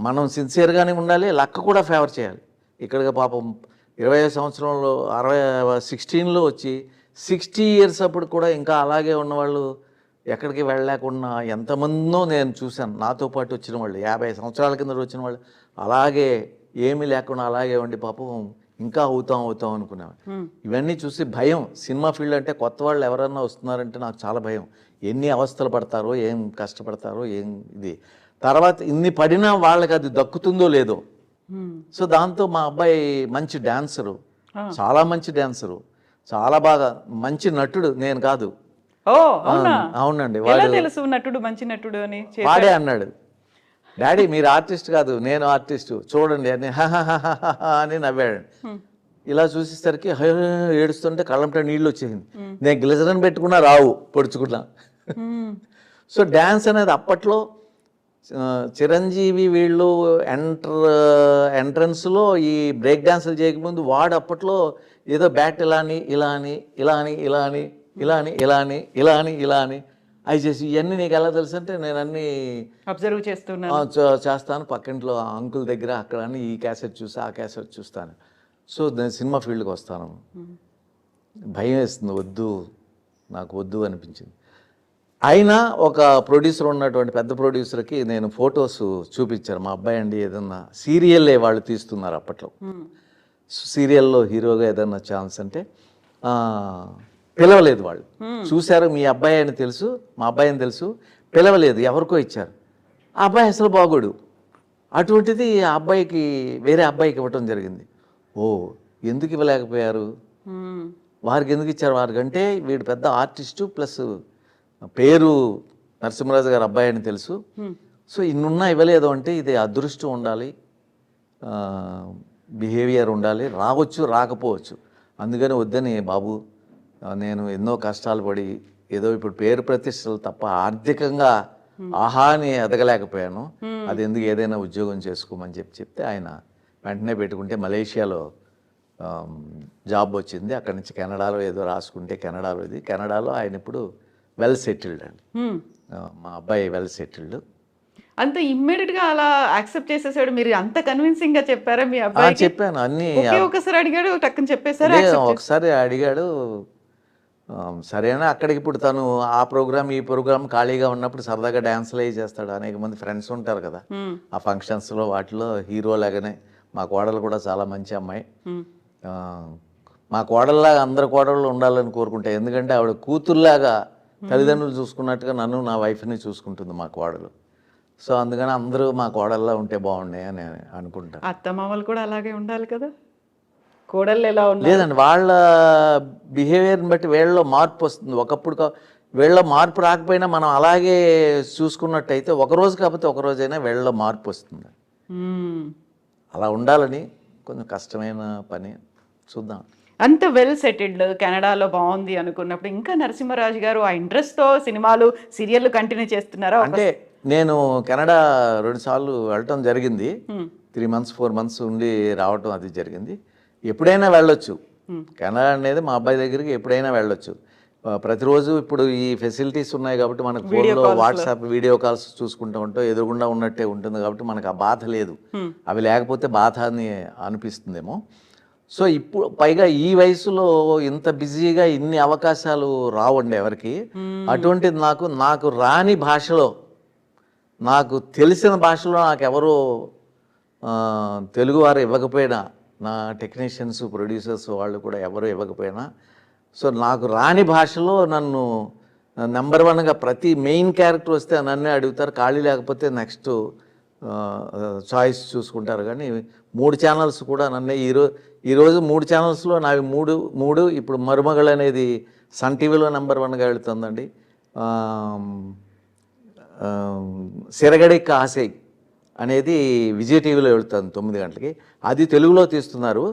మనం సిన్సియర్గానే ఉండాలి, లక్ కూడా ఫేవర్ చేయాలి. ఇక్కడికి పాపం 25 సంవత్సరంలో 16లో వచ్చి 60 years అప్పుడు కూడా ఇంకా అలాగే ఉన్నవాళ్ళు, ఎక్కడికి వెళ్ళలేకుండా ఎంతమందో నేను చూశాను. నాతో పాటు వచ్చిన వాళ్ళు 50 సంవత్సరాల కింద వచ్చిన వాళ్ళు అలాగే ఏమీ లేకుండా అలాగే ఉండి పాపం ఇంకా అవుతాం అనుకునేవాడు. ఇవన్నీ చూసి భయం. సినిమా ఫీల్డ్ అంటే కొత్త వాళ్ళు ఎవరన్నా వస్తున్నారంటే నాకు చాలా భయం. ఎన్ని అవస్థలు పడతారో, ఏం కష్టపడతారో, ఏం ఇది. తర్వాత ఇన్ని పడినా వాళ్ళకి అది దక్కుతుందో లేదో. సో దాంతో మా అబ్బాయి మంచి డాన్సరు, చాలా మంచి డాన్సరు, చాలా బాగా మంచి నటుడు. నేను కాదు. అవునండి, నటుడు, మంచి నటుడు అని వాడే అన్నాడు. డాడీ మీరు ఆర్టిస్ట్ కాదు, నేను ఆర్టిస్టు, చూడండి అని అని నవ్వాడు. ఇలా చూసేసరికి ఏడుస్తుంటే కళ్ళంట నీళ్ళు వచ్చేసింది. నేను గ్లిజరన్ పెట్టుకున్నా రావు, పొడుచుకున్నా. సో డ్యాన్స్ అనేది అప్పట్లో చిరంజీవి వీళ్ళు ఎంట్రన్స్లో ఈ బ్రేక్ డాన్సులు చేయకముందు వాడు అప్పట్లో ఏదో బ్యాట్ ఇలా అని అవి చేసి, ఇవన్నీ నీకు ఎలా తెలుసు అంటే నేను అన్నీ అబ్జర్వ్ చేస్తాను పక్కింట్లో అంకుల్ దగ్గర, అక్కడ అని ఈ క్యాసెట్ చూసి ఆ క్యాసెట్ చూస్తాను. సో నేను సినిమా ఫీల్డ్కి వస్తాను. భయం వేస్తుంది, నాకు వద్దు అనిపించింది. అయినా ఒక ప్రొడ్యూసర్ ఉన్నటువంటి పెద్ద ప్రొడ్యూసర్కి నేను ఫొటోస్ చూపించాను. మా అబ్బాయి అండి ఏదన్నా సీరియల్లే వాళ్ళు తీస్తున్నారు అప్పట్లో, సీరియల్లో హీరోగా ఏదన్నా ఛాన్స్ అంటే పిలవలేదు. వాళ్ళు చూశారు, మీ అబ్బాయి అని తెలుసు, మా అబ్బాయి అని తెలుసు, పిలవలేదు, ఎవరికో ఇచ్చారు. ఆ అబ్బాయి అసలు బాగోడు. అటువంటిది ఆ అబ్బాయికి, వేరే అబ్బాయికి ఇవ్వటం జరిగింది. ఎందుకు ఇవ్వలేకపోయారు, వారికి ఎందుకు ఇచ్చారు? వారికంటే వీడు పెద్ద ఆర్టిస్టు, ప్లస్ పేరు నరసింహరాజు గారు అబ్బాయి అని తెలుసు. సో ఇన్నున్నా ఇవ్వలేదు అంటే ఇది అదృష్టం ఉండాలి, బిహేవియర్ ఉండాలి, రావచ్చు రాకపోవచ్చు. అందుకని వద్దని, బాబు నేను ఎన్నో కష్టాలు పడి ఏదో ఇప్పుడు పేరు ప్రతిష్టలు తప్ప ఆర్థికంగా ఆహాని ఎదగలేకపోయాను, అది ఎందుకు ఏదైనా ఉద్యోగం చేసుకోమని చెప్తే ఆయన వెంటనే పెట్టుకుంటే మలేషియాలో జాబ్ వచ్చింది. అక్కడి నుంచి కెనడాలో ఏదో రాసుకుంటే కెనడాలో ఆయన ఇప్పుడు వెల్ సెటిల్డ్ అండి. మా అబ్బాయి వెల్ సెటిల్డ్. అంత ఇమ్మీడియట్ గా అలా యాక్సెప్ట్ చేసేసాడు. మీరు అంత కన్విన్సింగ్ గా చెప్పారా మీ అబ్బాయికి? చెప్పాను అన్నీ. ఒకసారి అడిగాడు, టక్కుని చెప్పేసారా? ఒకసారి అడిగాడు, సరేనా. అక్కడికి ఇప్పుడు తను ఆ ప్రోగ్రామ్ ఈ ప్రోగ్రామ్ ఖాళీగా ఉన్నప్పుడు సరదాగా డ్యాన్స్లు అవి చేస్తాడు. అనేక మంది ఫ్రెండ్స్ ఉంటారు కదా ఆ ఫంక్షన్స్లో, వాటిలో హీరో లాగానే. మా కోడలు కూడా చాలా మంచి అమ్మాయి. మా కోడల్లాగా అందరు కోడళ్ళు ఉండాలని కోరుకుంటా. ఎందుకంటే ఆవిడ కూతుర్లాగా తల్లిదండ్రులు చూసుకున్నట్టుగా నన్ను నా వైఫ్ని చూసుకుంటుంది మా కోడలు. సో అందుకని అందరూ మా కోడల్లా ఉంటే బాగుండే అని అనుకుంటా. అత్తమామలు కూడా అలాగే ఉండాలి కదా. కోడళ్ళు ఎలా ఉండాలి? లేదండి, వాళ్ళ బిహేవియర్ని బట్టి వీళ్ళలో మార్పు వస్తుంది. ఒకప్పుడు వీళ్ళ మార్పు రాకపోయినా మనం అలాగే చూసుకున్నట్టయితే ఒకరోజు కాకపోతే ఒకరోజైనా వీళ్ళలో మార్పు వస్తుంది. అలా ఉండాలని కొంచెం కష్టమైన పని. చూద్దాం. అంత వెల్ సెటిల్డ్, కెనడాలో బాగుంది అనుకున్నప్పుడు ఇంకా నరసింహరాజు గారు ఆ ఇంట్రెస్ట్తో సినిమాలు సీరియళ్ళు కంటిన్యూ చేస్తున్నారా? అంటే నేను కెనడా 2 సార్లు వెళ్ళటం జరిగింది. 3 months 4 months ఉండి రావటం అది జరిగింది. ఎప్పుడైనా వెళ్ళొచ్చు. కెనడా అనేది మా అబ్బాయి దగ్గరికి ఎప్పుడైనా వెళ్ళొచ్చు. ప్రతిరోజు ఇప్పుడు ఈ ఫెసిలిటీస్ ఉన్నాయి కాబట్టి మనకు ఫోన్లో వాట్సాప్ వీడియో కాల్స్ చూసుకుంటూ ఉంటాం. ఎదురుగుండా ఉన్నట్టే ఉంటుంది కాబట్టి మనకు ఆ బాధ లేదు. అవి లేకపోతే బాధ అని అనిపిస్తుందేమో. సో ఇప్పుడు పైగా ఈ వయసులో ఇంత బిజీగా ఇన్ని అవకాశాలు రావండి ఎవరికి. అటువంటిది నాకు రాని భాషలో, నాకు తెలిసిన భాషలో నాకెవరో తెలుగువారు ఇవ్వకపోయినా, నా టెక్నీషియన్స్ ప్రొడ్యూసర్స్ వాళ్ళు కూడా ఎవరు ఇవ్వకపోయినా, సో నాకు రాని భాషలో నన్ను నెంబర్ 1గా ప్రతి మెయిన్ క్యారెక్టర్ వస్తే నన్నే అడుగుతారు. ఖాళీ లేకపోతే నెక్స్ట్ చాయిస్ చూసుకుంటారు. కానీ 3 ఛానల్స్ కూడా నన్నే ఈరోజు 3 ఛానల్స్లో నావి మూడు ఇప్పుడు మరుమగళ్ అనేది సన్ టీవీలో నెంబర్ 1గా వెళుతుందండి. సిరగడి కాసై అనేది విజయ్ టీవీలో వెళుతుంది 9 గంటలకి. అది తెలుగులో తీస్తున్నారు.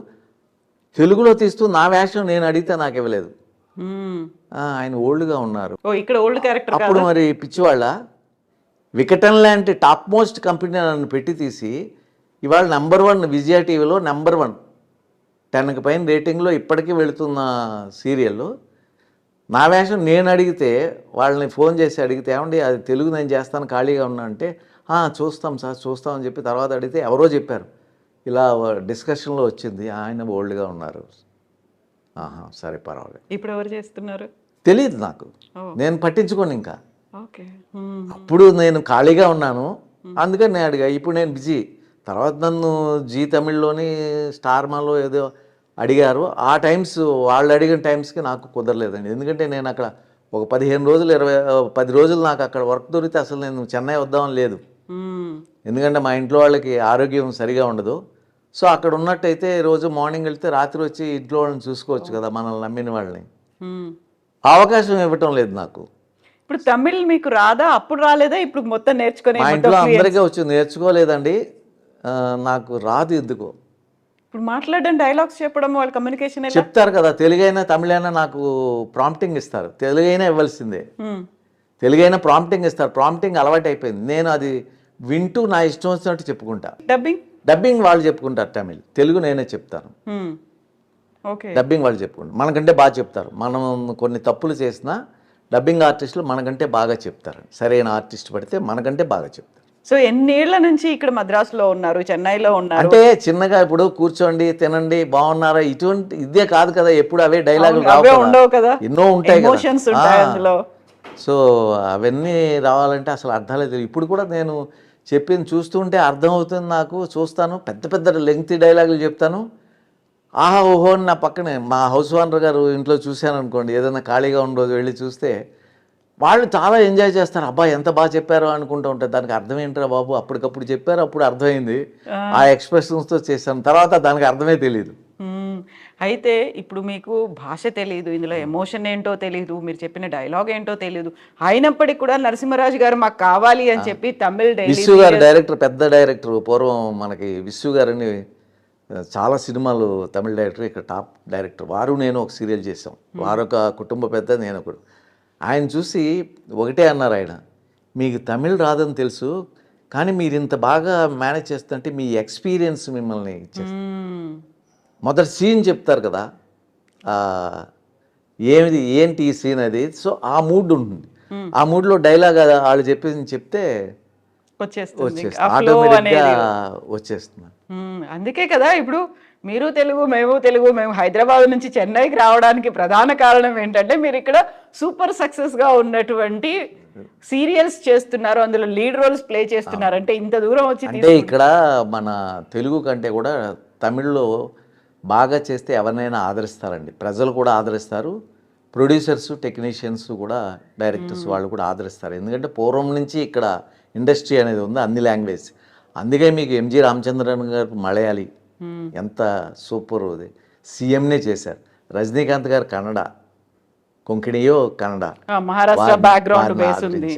తెలుగులో తీస్తూ నా వేషం నేను అడిగితే నాకు ఇవ్వలేదు. ఆయన ఓల్డ్గా ఉన్నారు. ఇక్కడ ఓల్డ్ క్యారెక్టర్. అప్పుడు మరి పిచ్చివాళ్ళ వికటన్ లాంటి టాప్ మోస్ట్ కంపెనీ నన్ను పెట్టి తీసి ఇవాళ నెంబర్ 1 విజయ టీవీలో నెంబర్ 1 10కి పైన రేటింగ్లో ఇప్పటికీ వెళుతున్న సీరియల్లో నా వేషం నేను అడిగితే, వాళ్ళని ఫోన్ చేసి అడిగితే, ఏమండి అది తెలుగు నేను చేస్తాను ఖాళీగా ఉన్నా అంటే, చూస్తాం సార్ చూస్తామని చెప్పి తర్వాత అడిగితే ఎవరో చెప్పారు, ఇలా డిస్కషన్లో వచ్చింది, ఆయన ఓల్డ్గా ఉన్నారు. సరే పర్వాలేదు. ఇప్పుడు ఎవరు చేస్తున్నారు తెలియదు నాకు, నేను పట్టించుకోను ఇంకా. ఓకే. అప్పుడు నేను ఖాళీగా ఉన్నాను, అందుకని నేను అడిగా. ఇప్పుడు నేను బిజీ. తర్వాత నన్ను జీ తమిళ్లోని స్టార్ మాలో ఏదో అడిగారు. ఆ టైమ్స్ వాళ్ళు అడిగిన టైమ్స్కి నాకు కుదరలేదండి. ఎందుకంటే నేను అక్కడ ఒక 15 రోజులు 10 రోజులు నాకు అక్కడ వర్క్ దొరికితే అసలు నేను చెన్నై వద్దామని లేదు. ఎందుకంటే మా ఇంట్లో వాళ్ళకి ఆరోగ్యం సరిగా ఉండదు. సో అక్కడ ఉన్నట్టయితే రోజు మార్నింగ్ వెళ్తే రాత్రి వచ్చి ఇంట్లో వాళ్ళని చూసుకోవచ్చు కదా, మనల్ని నమ్మిన వాళ్ళని. అవకాశం ఇవ్వటం లేదు నాకు. ఇప్పుడు తమిళ్ మీకు రాదా? అప్పుడు రాలేదా? ఇప్పుడు మొత్తం నేర్చుకునే? మా ఇంట్లో అందరికీ వచ్చి నేర్చుకోలేదండి, నాకు రాదు ఎందుకో. ఇప్పుడు మాట్లాడడం, డైలాగ్స్ చెప్పడం, వాళ్ళ కమ్యూనికేషన్ చెప్తారు కదా, తెలుగైనా తమిళైనా నాకు ప్రాంప్టింగ్ ఇస్తారు. తెలుగైనా ఇవ్వాల్సిందే, తెలుగైనా ప్రాంప్టింగ్ ఇస్తారు. ప్రాంప్టింగ్ అలవాటు అయిపోయింది. నేను అది వింటూ నా ఇష్టం వచ్చినట్టు చెప్పుకుంటా. డబ్బింగ్ వాళ్ళు చెప్పుకుంటారు తమిళ్, తెలుగు నేనే చెప్తాను. డబ్బింగ్ వాళ్ళు చెప్పుకుంటారు, మనకంటే బాగా చెప్తారు. మనం కొన్ని తప్పులు చేసినా డబ్బింగ్ ఆర్టిస్టులు మనకంటే బాగా చెప్తారు. సరైన ఆర్టిస్ట్ పడితే మనకంటే బాగా చెప్తారు. సో ఎన్నేళ్ల నుంచి ఇక్కడ మద్రాసులో ఉన్నారు, చెన్నైలో ఉన్నారు? అంటే చిన్నగా ఇప్పుడు కూర్చోండి తినండి బాగున్నారా ఇటువంటి ఇదే కాదు కదా, ఎప్పుడు అవే డైలాగులు ఉండవు కదా, ఎన్నో ఉంటాయి కదా. సో అవన్నీ రావాలంటే అసలు అర్థాలే తెలియదు. ఇప్పుడు కూడా నేను చెప్పింది చూస్తుంటే అర్థం అవుతుంది నాకు. చూస్తాను, పెద్ద పెద్ద లెంగ్తీ డైలాగులు చెప్తాను. ఆహా ఓహో అని నా పక్కనే మా హౌస్ ఓనర్ గారు ఇంట్లో చూశాను అనుకోండి, ఏదైనా ఖాళీగా ఉన్న రోజు వెళ్ళి చూస్తే వాళ్ళు చాలా ఎంజాయ్ చేస్తారు. అబ్బా ఎంత బాగా చెప్పారో అనుకుంటూ ఉంటారు. దానికి అర్థం ఏంటరా బాబు, అప్పటికప్పుడు చెప్పారు, అప్పుడు అర్థమైంది, ఆ ఎక్స్ప్రెషన్స్తో చేశాను, తర్వాత దానికి అర్థమే తెలియదు. అయితే ఇప్పుడు మీకు భాష తెలియదు, ఇందులో ఎమోషన్ ఏంటో తెలియదు, మీరు చెప్పిన డైలాగ్ ఏంటో తెలియదు, అయినప్పటికీ కూడా నరసింహరాజు గారు మాకు కావాలి అని చెప్పి తమిళ్ విశ్వ గారు డైరెక్టర్, పెద్ద డైరెక్టర్, పూర్వం మనకి విశ్వ గారని చాలా సినిమాలు తమిళ డైరెక్టర్, ఇక్కడ టాప్ డైరెక్టర్. వారు నేను ఒక సీరియల్ చేసాం. వారు ఒక కుటుంబ పెద్ద, నేను ఒకడు. ఆయన చూసి ఒకటే అన్నారు, ఆయన మీకు తమిళ్ రాదని తెలుసు కానీ మీరు ఇంత బాగా మేనేజ్ చేస్తుంటే మీ ఎక్స్పీరియన్స్ మిమ్మల్ని ఇచ్చేస్తుంది. మొదటి సీన్ చెప్తారు కదా, ఏంటి ఈ సీన్ అది. సో ఆ మూడ్ ఉంటుంది. ఆ మూడ్లో డైలాగ్ వాళ్ళు చెప్తే వచ్చేస్తుంది ఆటోమేటిక్గా వచ్చేస్తుంది. అందుకే కదా ఇప్పుడు మీరు తెలుగు మేము హైదరాబాద్ నుంచి చెన్నైకి రావడానికి ప్రధాన కారణం ఏంటంటే మీరు ఇక్కడ సూపర్ సక్సెస్ గా ఉన్నటువంటి సీరియల్స్ చేస్తున్నారు, అందులో లీడ్ రోల్స్ ప్లే చేస్తున్నారు. అంటే ఇంత దూరం వచ్చి అంటే ఇక్కడ మన తెలుగు కంటే కూడా తమిళ్లో బాగా చేస్తే ఎవరినైనా ఆదరిస్తారండి. ప్రజలు కూడా ఆదరిస్తారు, ప్రొడ్యూసర్స్, టెక్నీషియన్స్ కూడా, డైరెక్టర్స్ వాళ్ళు కూడా ఆదరిస్తారు. ఎందుకంటే పూర్వం నుంచి ఇక్కడ ఇండస్ట్రీ అనేది ఉంది, అన్ని లాంగ్వేజ్. అందుకే మీకు ఎంజి రామచంద్రన్ గారు మలయాళీ, ఎంత సూపర్ అది, సీఎంనే చేశారు. రజనీకాంత్ గారు కన్నడ, కొంకణియో కన్నడ, మహారాష్ట్ర బ్యాక్గ్రౌండ్ బేస్ ఉంది.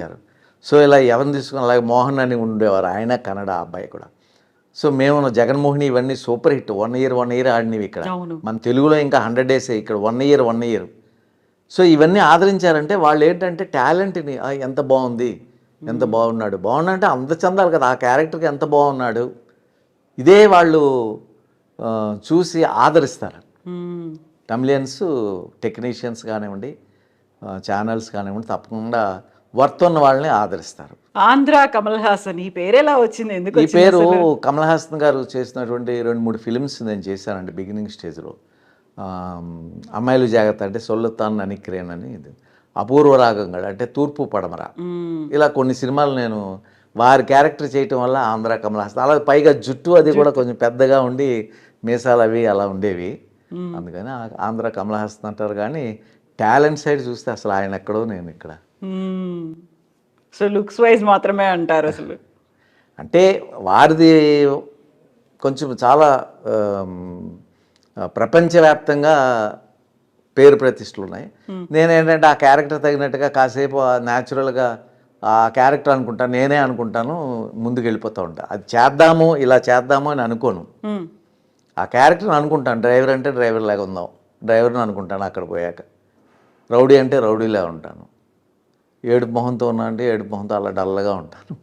సో ఇలా ఎవరిని తీసుకుని, అలాగే మోహన్ అని ఉండేవారు, ఆయన కన్నడ అబ్బాయి కూడా. సో మేము జగన్మోహిని ఇవన్నీ సూపర్ హిట్, 1 ఇయర్ ఆడినవి ఇక్కడ. మన తెలుగులో ఇంకా 100 days ఇక్కడ 1 year. సో ఇవన్నీ ఆదరించారంటే వాళ్ళు ఏంటంటే టాలెంట్ని ఎంత బాగుంది, ఎంత బాగున్నాడు అంటే అంత చందాలి కదా, ఆ క్యారెక్టర్కి ఎంత బాగున్నాడు, ఇదే వాళ్ళు చూసి ఆదరిస్తారు. తమిళియన్స్, టెక్నీషియన్స్ కానివ్వండి, ఛానల్స్ కానివ్వండి, తప్పకుండా వర్త్ ఉన్న వాళ్ళని ఆదరిస్తారు. ఆంధ్ర కమల్ హాసన్, ఈ పేరు ఎలా వచ్చింది? ఎందుకు ఈ పేరు కమల్ హాసన్ గారు చేసినటువంటి 2-3 ఫిలిమ్స్ నేను చేశానండి బిగినింగ్ స్టేజ్లో. అమ్మాయిలు జాగ్రత్త అంటే సొల్లుతాన్ ననిక్రేన్ అని, ఇది అపూర్వ రాగంగా అంటే తూర్పు పడమర, ఇలా కొన్ని సినిమాలు నేను వారి క్యారెక్టర్ చేయటం వల్ల ఆంధ్ర కమల్ హాసన్. అలా పైగా జుట్టు అది కూడా కొంచెం పెద్దగా ఉండి మీసాలు అవి అలా ఉండేవి, అందుకని ఆంధ్ర కమల్ హాసన్ అంటారు. కానీ టాలెంట్ సైడ్ చూస్తే అసలు ఆయన ఎక్కడో నేను ఇక్కడ. సో లుక్స్ వైజ్ మాత్రమే అంటారు అసలు? అంటే వారిది కొంచెం చాలా ప్రపంచవ్యాప్తంగా పేరు ప్రతిష్టలు ఉన్నాయి. నేనేంటంటే ఆ క్యారెక్టర్ తగినట్టుగా కాసేపు న్యాచురల్గా ఆ క్యారెక్టర్ అనుకుంటాను, నేనే అనుకుంటాను, ముందుకు వెళ్ళిపోతూ ఉంటాను. అది చేద్దాము, ఇలా చేద్దాము అని అనుకోను, ఆ క్యారెక్టర్ని అనుకుంటాను. డ్రైవర్ అంటే డ్రైవర్ లాగా ఉందాం, డ్రైవర్ని అనుకుంటాను. అక్కడ పోయాక రౌడీ అంటే రౌడీలా ఉంటాను, ఏడుపు మొహంతో ఉన్నా అంటే ఏడుపు మొహంతో అలా డల్గా ఉంటాను,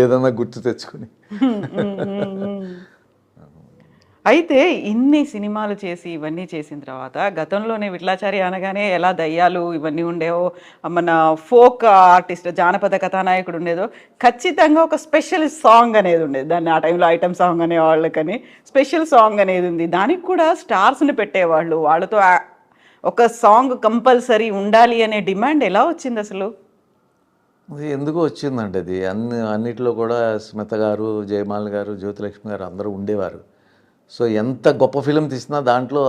ఏదన్నా గుర్తు తెచ్చుకొని. అయితే ఇన్ని సినిమాలు చేసి ఇవన్నీ చేసిన తర్వాత గతంలోనే విట్లాచారి అనగానే ఎలా దయ్యాలు ఇవన్నీ ఉండేవో, మన ఫోక్ ఆర్టిస్ట్ జానపద కథానాయకుడు ఉండేదో, ఖచ్చితంగా ఒక స్పెషల్ సాంగ్ అనేది ఉండేది. దాన్ని ఆ టైంలో ఐటమ్ సాంగ్ అనేవాళ్ళు, కానీ స్పెషల్ సాంగ్ అనేది ఉంది. దానికి కూడా స్టార్స్ని పెట్టేవాళ్ళు, వాళ్ళతో ఒక సాంగ్ కంపల్సరీ ఉండాలి అనే డిమాండ్ ఎలా వచ్చింది అసలు? అది ఎందుకు వచ్చిందంటే, అది అన్నిట్లో కూడా స్మిత గారు, జయమాల గారు, జ్యోతిలక్ష్మి గారు అందరూ ఉండేవారు. సో ఎంత గొప్ప ఫిలిం తీసినా దాంట్లో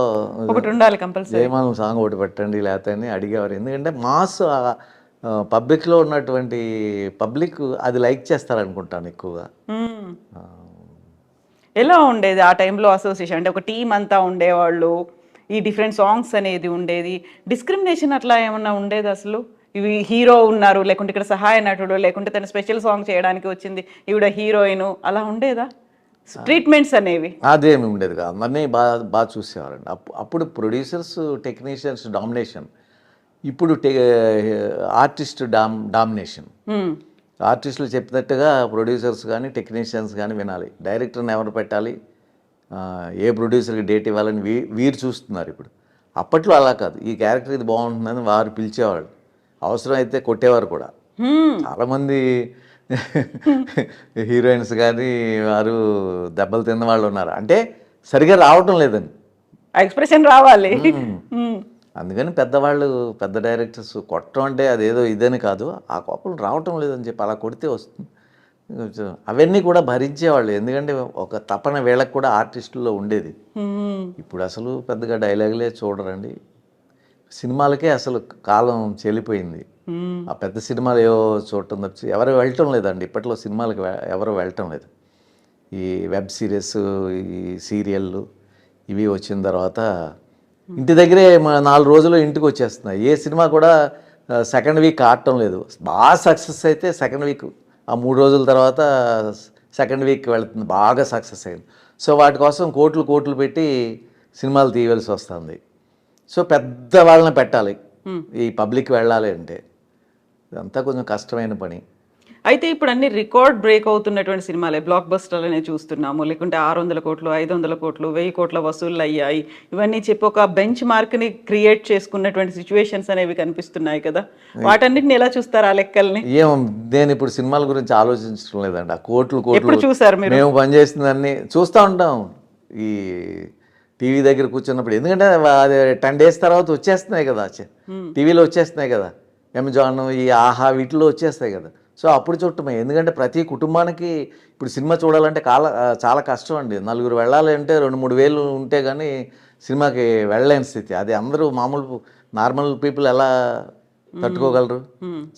ఒకటి ఉండాలి కంపల్సరీ, జయమాల సాంగ్ ఒకటి పెట్టండి లేకపోతే అని అడిగేవారు. ఎందుకంటే మాస్ పబ్లిక్లో ఉన్నటువంటి పబ్లిక్ అది లైక్ చేస్తారనుకుంటాను ఎక్కువగా. ఎలా ఉండేది ఆ టైంలో అసోసియేషన్? అంటే ఒక టీం అంతా ఉండేవాళ్ళు, ఈ డిఫరెంట్ సాంగ్స్ అనేది ఉండేది, డిస్క్రిమినేషన్ అట్లా ఏమన్నా ఉండేది అసలు? ఇవి హీరో ఉన్నారు, లేకుంటే ఇక్కడ సహాయ నటుడు, లేకుంటే తన స్పెషల్ సాంగ్ చేయడానికి వచ్చింది ఈవిడ హీరోయిన్, అలా ఉండేదా ట్రీట్మెంట్స్ అనేవి? అదేమి ఉండేది కాదు, అందరినీ బాగా చూసేవారండి. అప్పుడు ప్రొడ్యూసర్స్, టెక్నీషియన్స్ డామినేషన్, ఇప్పుడు ఆర్టిస్ట్ డామినేషన్. ఆర్టిస్టులు చెప్పినట్టుగా ప్రొడ్యూసర్స్ కానీ టెక్నీషియన్స్ కానీ వినాలి, డైరెక్టర్ని ఎవరు పెట్టాలి, ఏ ప్రొడ్యూసర్కి డేట్ ఇవ్వాలని వీరు చూస్తున్నారు ఇప్పుడు. అప్పట్లో అలా కాదు, ఈ క్యారెక్టర్ ఇది బాగుంటుందని వారు పిలిచేవాళ్ళు, అవసరం అయితే కొట్టేవారు కూడా. చాలామంది హీరోయిన్స్ కానీ వారు దెబ్బలు తిన్న వాళ్ళు ఉన్నారు, అంటే సరిగా రావటం లేదని, ఎక్స్ప్రెషన్ రావాలి. అందుకని పెద్దవాళ్ళు, పెద్ద డైరెక్టర్స్ కొట్టడం అంటే అదేదో ఇదని కాదు, ఆ కోపం రావటం లేదని చెప్పి అలా కొడితే వస్తుంది. అవన్నీ కూడా భరించేవాళ్ళు, ఎందుకంటే ఒక తపన వీళ్ళకి కూడా ఆర్టిస్టుల్లో ఉండేది. ఇప్పుడు అసలు పెద్దగా డైలాగులే చూడరండి, సినిమాలకే అసలు కాలం చెల్లిపోయింది. ఆ పెద్ద సినిమాలు ఏవో చూడటం తప్పించి ఎవరు వెళ్ళటం లేదండి ఇప్పట్లో, సినిమాలకు ఎవరు వెళ్ళటం లేదు. ఈ వెబ్ సిరీస్, ఈ సీరియళ్ళు ఇవి వచ్చిన తర్వాత ఇంటి దగ్గరే 4 రోజులు ఇంటికి వచ్చేస్తున్నాయి. ఏ సినిమా కూడా సెకండ్ వీక్ ఆడటం లేదు. బాగా సక్సెస్ అయితే సెకండ్ వీక్, ఆ 3 రోజుల తర్వాత సెకండ్ వీక్ వెళ్తుంది, బాగా సక్సెస్ అయింది. సో వాటి కోసం కోట్లు పెట్టి సినిమాలు తీయవలసి వస్తుంది. సో పెద్ద వాళ్ళని పెట్టాలి, ఈ పబ్లిక్ వెళ్ళాలి అంటే ఇదంతా కొంచెం కష్టమైన పని. అయితే ఇప్పుడు అన్ని రికార్డ్ బ్రేక్ అవుతున్నటువంటి సినిమాలే బ్లాక్ బస్టర్లు అనే చూస్తున్నాము, లేకుంటే 600 కోట్లు 500 కోట్లు 1000 కోట్ల వసూళ్ళు అయ్యాయి ఇవన్నీ చెప్పి ఒక బెంచ్ మార్క్ ని క్రియేట్ చేసుకున్నటువంటి సిచ్యువేషన్స్ అనేవి కనిపిస్తున్నాయి కదా, వాటన్నిటిని ఎలా చూస్తారు ఆ లెక్కల్ని? ఏం నేను ఇప్పుడు సినిమాల గురించి ఆలోచించడం లేదండి. ఆ కోట్లు ఎప్పుడు కోట్లు చూసారు మీరు? మేము పనిచేసిందన్నీ చూస్తూ ఉంటాం ఈ టీవీ దగ్గర కూర్చున్నప్పుడు. ఎందుకంటే అది 10 days తర్వాత వచ్చేస్తున్నాయి కదా, టీవీలో వచ్చేస్తున్నాయి కదా, అమెజాన్ ఈ ఆహా వీటిలో వచ్చేస్తాయి కదా. సో అప్పుడు చూడటమే. ఎందుకంటే ప్రతి కుటుంబానికి ఇప్పుడు సినిమా చూడాలంటే చాలా కష్టం అండి. నలుగురు వెళ్ళాలంటే 2-3 వేలు ఉంటే కానీ సినిమాకి వెళ్ళలేని స్థితి. అది అందరూ మామూలు నార్మల్ పీపుల్ ఎలా తట్టుకోగలరు?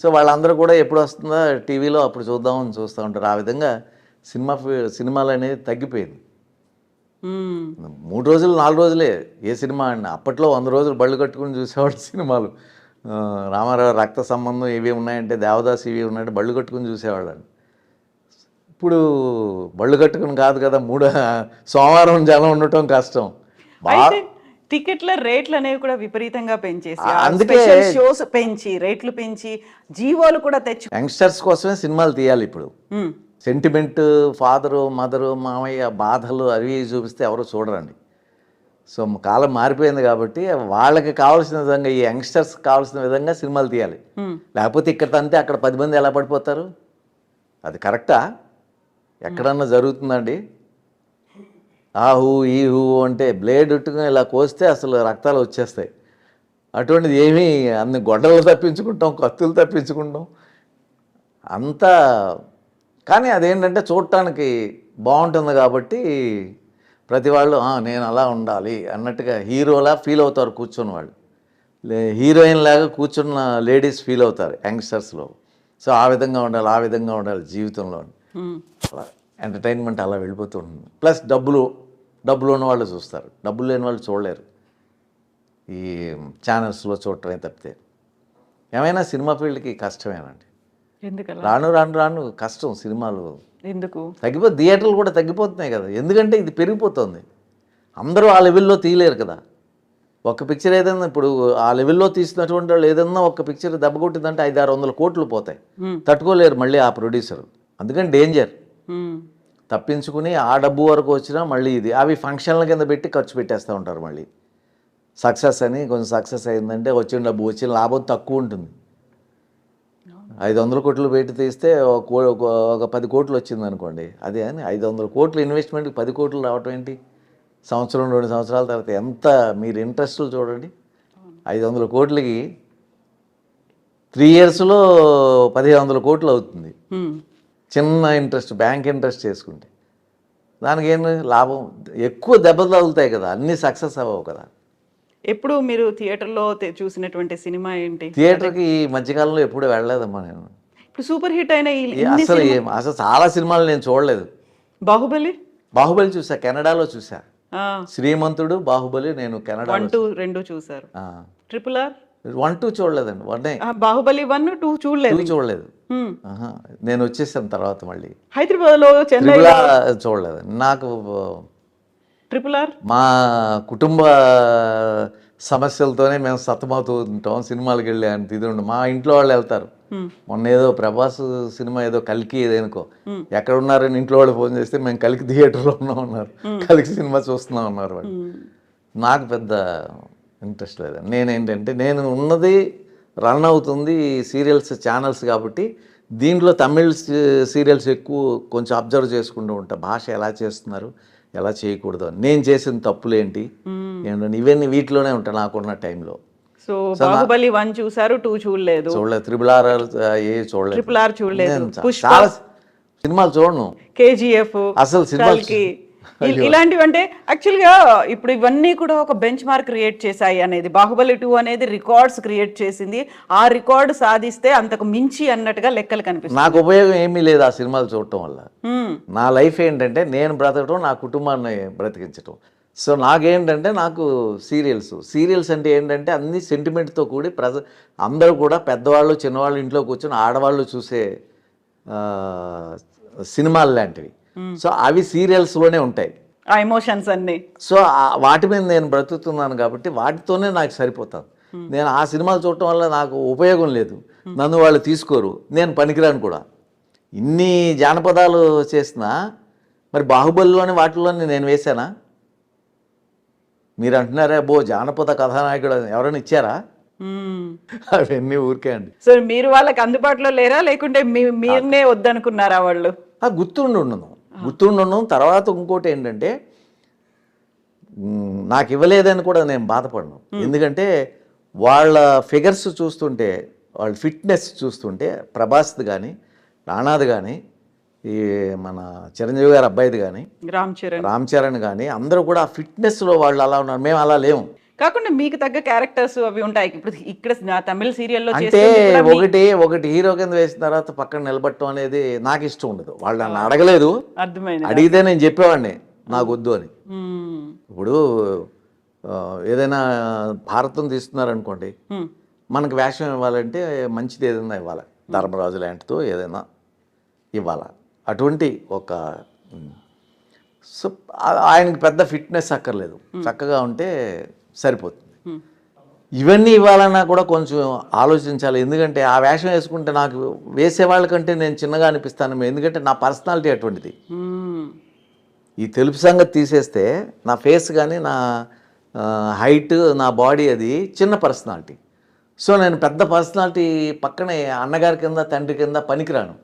సో వాళ్ళందరూ కూడా ఎప్పుడు వస్తుందా టీవీలో అప్పుడు చూద్దామని చూస్తూ ఉంటారు. ఆ విధంగా సినిమాలు అనేది తగ్గిపోయింది. 3 రోజులు 4 రోజులే ఏ సినిమా అండి. అప్పట్లో 100 రోజులు బళ్ళు కట్టుకుని చూసేవాడు సినిమాలు. రామారావు రక్త సంబంధం ఇవి ఉన్నాయంటే, దేవదాస్ ఇవి ఉన్నాయంటే బళ్ళు కట్టుకుని చూసేవాళ్ళండి. ఇప్పుడు బళ్ళు కట్టుకుని కాదు కదా, సోమవారం జనం ఉండటం కష్టం. అయితే టికెట్ల రేట్లు అనేవి కూడా విపరీతంగా పెంచేసి, అందుకే షోస్ పెంచి రేట్లు పెంచి జీవోలు కూడా తెచ్చు. యంగ్స్టర్స్ కోసమే సినిమాలు తీయాలి ఇప్పుడు. సెంటిమెంట్, ఫాదరు మదరు మామయ్య బాధలు అవి చూపిస్తే ఎవరు చూడరండి. సో కాలం మారిపోయింది కాబట్టి వాళ్ళకి కావాల్సిన విధంగా, ఈ యంగ్స్టర్స్ కావాల్సిన విధంగా సినిమాలు తీయాలి. లేకపోతే ఇక్కడ తంతే అక్కడ 10 మంది ఎలా పడిపోతారు? అది కరెక్టా? ఎక్కడన్నా జరుగుతుందండి? ఆ హూ ఈ హూ అంటే బ్లేడ్ ఉట్టుకుని ఇలా కోస్తే అసలు రక్తాలు వచ్చేస్తాయి. అటువంటిది ఏమీ అన్ని గొడ్డలు తప్పించుకుంటాం, కత్తులు తప్పించుకుంటాం అంతా. కానీ అదేంటంటే చూడటానికి బాగుంటుంది కాబట్టి ప్రతి వాళ్ళు నేను అలా ఉండాలి అన్నట్టుగా హీరోలా ఫీల్ అవుతారు కూర్చున్న వాళ్ళు. హీరోయిన్ లాగా కూర్చున్న లేడీస్ ఫీల్ అవుతారు యంగ్స్టర్స్లో. సో ఆ విధంగా ఉండాలి జీవితంలో. అలా ఎంటర్టైన్మెంట్ అలా వెళ్ళిపోతూ ఉంటుంది. ప్లస్ డబ్బులు ఉన్న వాళ్ళు చూస్తారు, డబ్బులు లేని వాళ్ళు చూడలేరు. ఈ ఛానల్స్లో చూడటమే తప్పితే. ఏమైనా సినిమా ఫీల్డ్కి కష్టమేనండి. ఎందుకలా? రాను కష్టం. సినిమాలు ఎందుకు థియేటర్లు కూడా తగ్గిపోతున్నాయి కదా. ఎందుకంటే ఇది పెరిగిపోతుంది. అందరూ ఆ లెవెల్లో తీయలేరు కదా. ఒక పిక్చర్ ఏదైనా ఇప్పుడు ఆ లెవెల్లో తీసినటువంటి వాళ్ళు ఏదైనా ఒక పిక్చర్ దెబ్బ కొట్టిందంటే 500-600 కోట్లు పోతాయి. తట్టుకోలేరు మళ్ళీ ఆ ప్రొడ్యూసర్. అందుకని డేంజర్. తప్పించుకుని ఆ డబ్బు వరకు వచ్చినా మళ్ళీ ఇది అవి ఫంక్షన్ల కింద పెట్టి ఖర్చు పెట్టేస్తూ ఉంటారు. మళ్ళీ సక్సెస్ అని కొంచెం సక్సెస్ అయిందంటే వచ్చిన డబ్బు వచ్చిన లాభం తక్కువ ఉంటుంది. 500 కోట్లు పెట్టి తీస్తే ఒక 10 కోట్లు వచ్చింది అనుకోండి. అదే అని 500 కోట్లు ఇన్వెస్ట్మెంట్కి 10 కోట్లు రావటం ఏంటి? సంవత్సరం 2 సంవత్సరాల తర్వాత ఎంత మీరు ఇంట్రెస్ట్లు చూడండి. 500 కోట్లకి 3 yearsలో 1500 కోట్లు అవుతుంది. చిన్న ఇంట్రెస్ట్, బ్యాంక్ ఇంట్రెస్ట్ చేసుకుంటే దానికి ఏం లాభం? ఎక్కువ దెబ్బలు తగులుతాయి కదా, అన్నీ సక్సెస్ అవ్వవు కదా. ఎప్పుడు మీరు థియేటర్లో చూసినటువంటి సినిమా ఏంటి? థియేటర్కి ఈ మధ్యకాలంలో ఎప్పుడు వెళ్ళలేదమ్మా నేను. ఇప్పుడు సూపర్ హిట్ అయిన అసలు చాలా సినిమాలు నేను చూడలేదు. బాహుబలి చూసా, కెనడాలో చూసా. శ్రీమంతుడు, బాహుబలి నేను కెనడా 1, 2 రెండు చూసారు. RRR 1, 2 చూడలేదండి. 1 బాహుబలి 1, 2 చూడలేదు. నేను వచ్చేసాను తర్వాత మళ్ళీ హైదరాబాద్లో చెన్నై చూడలేదండి. నాకు RRR మా కుటుంబ సమస్యలతోనే మేము సతమవుతూ ఉంటాం. సినిమాలకు వెళ్ళే అంత ఇది ఉండు. మా ఇంట్లో వాళ్ళు వెళ్తారు. మొన్న ఏదో ప్రభాస్ సినిమా ఏదో కలికి ఏదేనుకో ఎక్కడ ఉన్నారని ఇంట్లో వాళ్ళు ఫోన్ చేస్తే మేము కలికి థియేటర్లో ఉన్నారు, కలికి సినిమా చూస్తున్నాం ఉన్నారు వాళ్ళు. నాకు పెద్ద ఇంట్రెస్ట్ లేదు. నేనేంటంటే నేను ఉన్నది రన్ అవుతుంది సీరియల్స్ ఛానల్స్ కాబట్టి దీంట్లో తమిళ్ సీరియల్స్ ఎక్కువ కొంచెం అబ్జర్వ్ చేసుకుంటూ ఉంటా. భాష ఎలా చేస్తున్నారు, ఎలా చేయకూడదు, నేను చేసిన తప్పులేంటి ఏంటంటే ఇవన్నీ వీటిలోనే ఉంటాయి నాకున్న టైంలో. సో బాహుబలి 1 చూసారు, 2 చూడలేదు. చూడలేదు. చాలా సినిమాలు చూడను. KGF అసలు సినిమాలు ఇలాంటివి అంటే యాక్చువల్గా ఇప్పుడు ఇవన్నీ కూడా ఒక బెంచ్ మార్క్ క్రియేట్ చేశాయి అనేది. బాహుబలి 2 అనేది రికార్డ్స్ క్రియేట్ చేసింది. ఆ రికార్డు సాధిస్తే అంతకు మించి అన్నట్టుగా లెక్కలు కనిపిస్తుంది. నాకు ఉపయోగం ఏమీ లేదు ఆ సినిమాలు చూడటం వల్ల. నా లైఫ్ ఏంటంటే నేను బ్రతకటం, నా కుటుంబాన్ని బ్రతికించటం. సో నాకేంటంటే నాకు సీరియల్స్ అంటే ఏంటంటే అన్ని సెంటిమెంట్తో కూడి అందరూ కూడా పెద్దవాళ్ళు చిన్నవాళ్ళు ఇంట్లో కూర్చొని ఆడవాళ్ళు చూసే సినిమాలు లాంటివి. సో అవి సీరియల్స్లోనే ఉంటాయి ఆ ఎమోషన్స్ అన్నీ. సో వాటి మీద నేను బ్రతుకుతున్నాను కాబట్టి వాటితోనే నాకు సరిపోతాను. నేను ఆ సినిమాలు చూడటం వల్ల నాకు ఉపయోగం లేదు, నన్ను వాళ్ళు తీసుకోరు, నేను పనికిరాను కూడా. ఇన్ని జానపదాలు చేసినా మరి బాహుబలిలోని వాటిల్లోని నేను వేశానా? మీరు అంటున్నారా అబ్బో జానపద కథానాయకుడు ఎవరైనా ఇచ్చారా? అవన్నీ ఊరికే అండి. సో మీరు వాళ్ళకి అందుబాటులో లేరా, లేకుంటే మీరునే వద్దనుకున్నారా వాళ్ళు? గుర్తుండను. తర్వాత ఇంకోటి ఏంటంటే నాకు ఇవ్వలేదని కూడా నేను బాధపడను. ఎందుకంటే వాళ్ళ ఫిగర్స్ చూస్తుంటే, వాళ్ళ ఫిట్నెస్ చూస్తుంటే, ప్రభాస్ది కానీ, రాణాది కానీ, ఈ మన చిరంజీవి గారి అబ్బాయిది కానీ, రామ్ చరణ్ కానీ, అందరూ కూడా ఆ ఫిట్నెస్లో వాళ్ళు అలా ఉన్నారు. మేము అలా లేము. కాకుండా మీకు తగ్గ క్యారెక్టర్స్ అవి ఉంటాయి. ఇప్పుడు ఇక్కడ తమిళ సీరియల్లో అంటే ఒకటి హీరో కింద వేసిన తర్వాత పక్కన నిలబడటం అనేది నాకు ఇష్టం ఉండదు. వాళ్ళు నన్ను అడగలేదు, అర్థమైంది. అడిగితే నేను చెప్పేవాడిని నాకు వద్దు అని. ఇప్పుడు ఏదైనా భారతం తీస్తున్నారనుకోండి, మనకు వేషం ఇవ్వాలంటే మంచిది ఏదైనా ఇవ్వాలి, ధర్మరాజు లాంటితో ఏదైనా ఇవ్వాలి. అటువంటి ఒక సో ఆయనకి పెద్ద ఫిట్నెస్ అక్కర్లేదు, చక్కగా ఉంటే సరిపోతుంది. ఇవన్నీ ఇవ్వాలన్నా కూడా కొంచెం ఆలోచించాలి. ఎందుకంటే ఆ వేషం వేసుకుంటే నాకు వేసే వాళ్ళకంటే నేను చిన్నగా అనిపిస్తాను. ఎందుకంటే నా పర్సనాలిటీ అటువంటిది. ఈ తెలుపు సంగతి తీసేస్తే నా ఫేస్ కానీ, నా హైట్, నా బాడీ అది చిన్న పర్సనాలిటీ. సో నేను పెద్ద పర్సనాలిటీ పక్కనే అన్నగారి కింద, తండ్రి కింద పనికిరాను.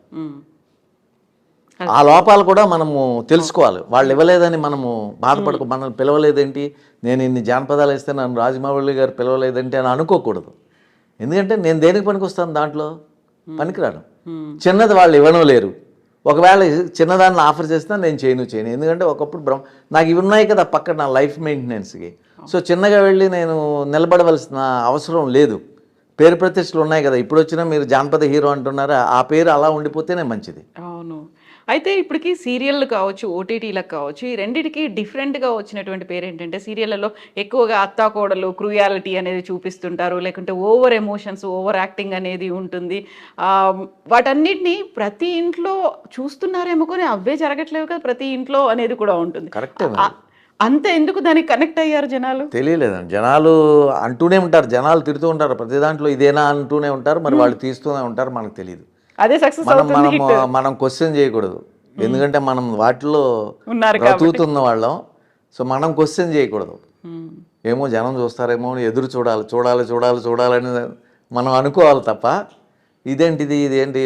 ఆ లోపాలు కూడా మనము తెలుసుకోవాలి. వాళ్ళు ఇవ్వలేదని మనము బాధపడకు, మనల్ని పిలవలేదేంటి, నేను ఇన్ని జానపదాలు వేస్తే నన్ను రాజమౌళి గారు పిలవలేదంటే అని అనుకోకూడదు. ఎందుకంటే నేను దేనికి పనికొస్తాను, దాంట్లో పనికిరాను. చిన్నది వాళ్ళు ఇవ్వడం లేరు. ఒకవేళ చిన్నదాన్ని ఆఫర్ చేసినా నేను చేయను. ఎందుకంటే ఒకప్పుడు నాకు ఇవి ఉన్నాయి కదా పక్కన నా లైఫ్ మెయింటెనెన్స్కి. సో చిన్నగా వెళ్ళి నేను నిలబడవలసిన అవసరం లేదు. పేరు ప్రతిష్టలు ఉన్నాయి కదా. ఇప్పుడు వచ్చినా మీరు జానపద హీరో అంటున్నారా, ఆ పేరు అలా ఉండిపోతేనే మంచిది. అవును. అయితే ఇప్పటికి సీరియళ్ళు కావచ్చు, ఓటీటీలకు కావచ్చు, ఈ రెండింటికి డిఫరెంట్గా వచ్చినటువంటి పేరు ఏంటంటే, సీరియళ్ళలో ఎక్కువగా అత్తాకోడలు క్రూయాలిటీ అనేది చూపిస్తుంటారు, లేకుంటే ఓవర్ ఎమోషన్స్, ఓవర్ యాక్టింగ్ అనేది ఉంటుంది. వాటన్నిటిని ప్రతి ఇంట్లో చూస్తున్నారేమో కానీ అవే జరగట్లేవు కదా ప్రతి ఇంట్లో అనేది కూడా ఉంటుంది. కరెక్టే. అంత ఎందుకు దానికి కనెక్ట్ అయ్యారు జనాలు? తెలియలేదండి. జనాలు అంటూనే ఉంటారు, జనాలు తిడుతూ ఉంటారు, ప్రతి దాంట్లో ఇదేనా అంటూనే ఉంటారు. మరి వాళ్ళు తీస్తూనే ఉంటారు, మనకు తెలియదు. అదే సక్సెస్ అవుతుంది. మనం క్వశ్చన్ చేయకూడదు, ఎందుకంటే మనం వాటిలో బ్రతుకుతున్న వాళ్ళం. సో మనం క్వశ్చన్ చేయకూడదు. ఏమో జనం చూస్తారేమో ఎదురు చూడాలని మనం అనుకోవాలి తప్ప ఇదేంటి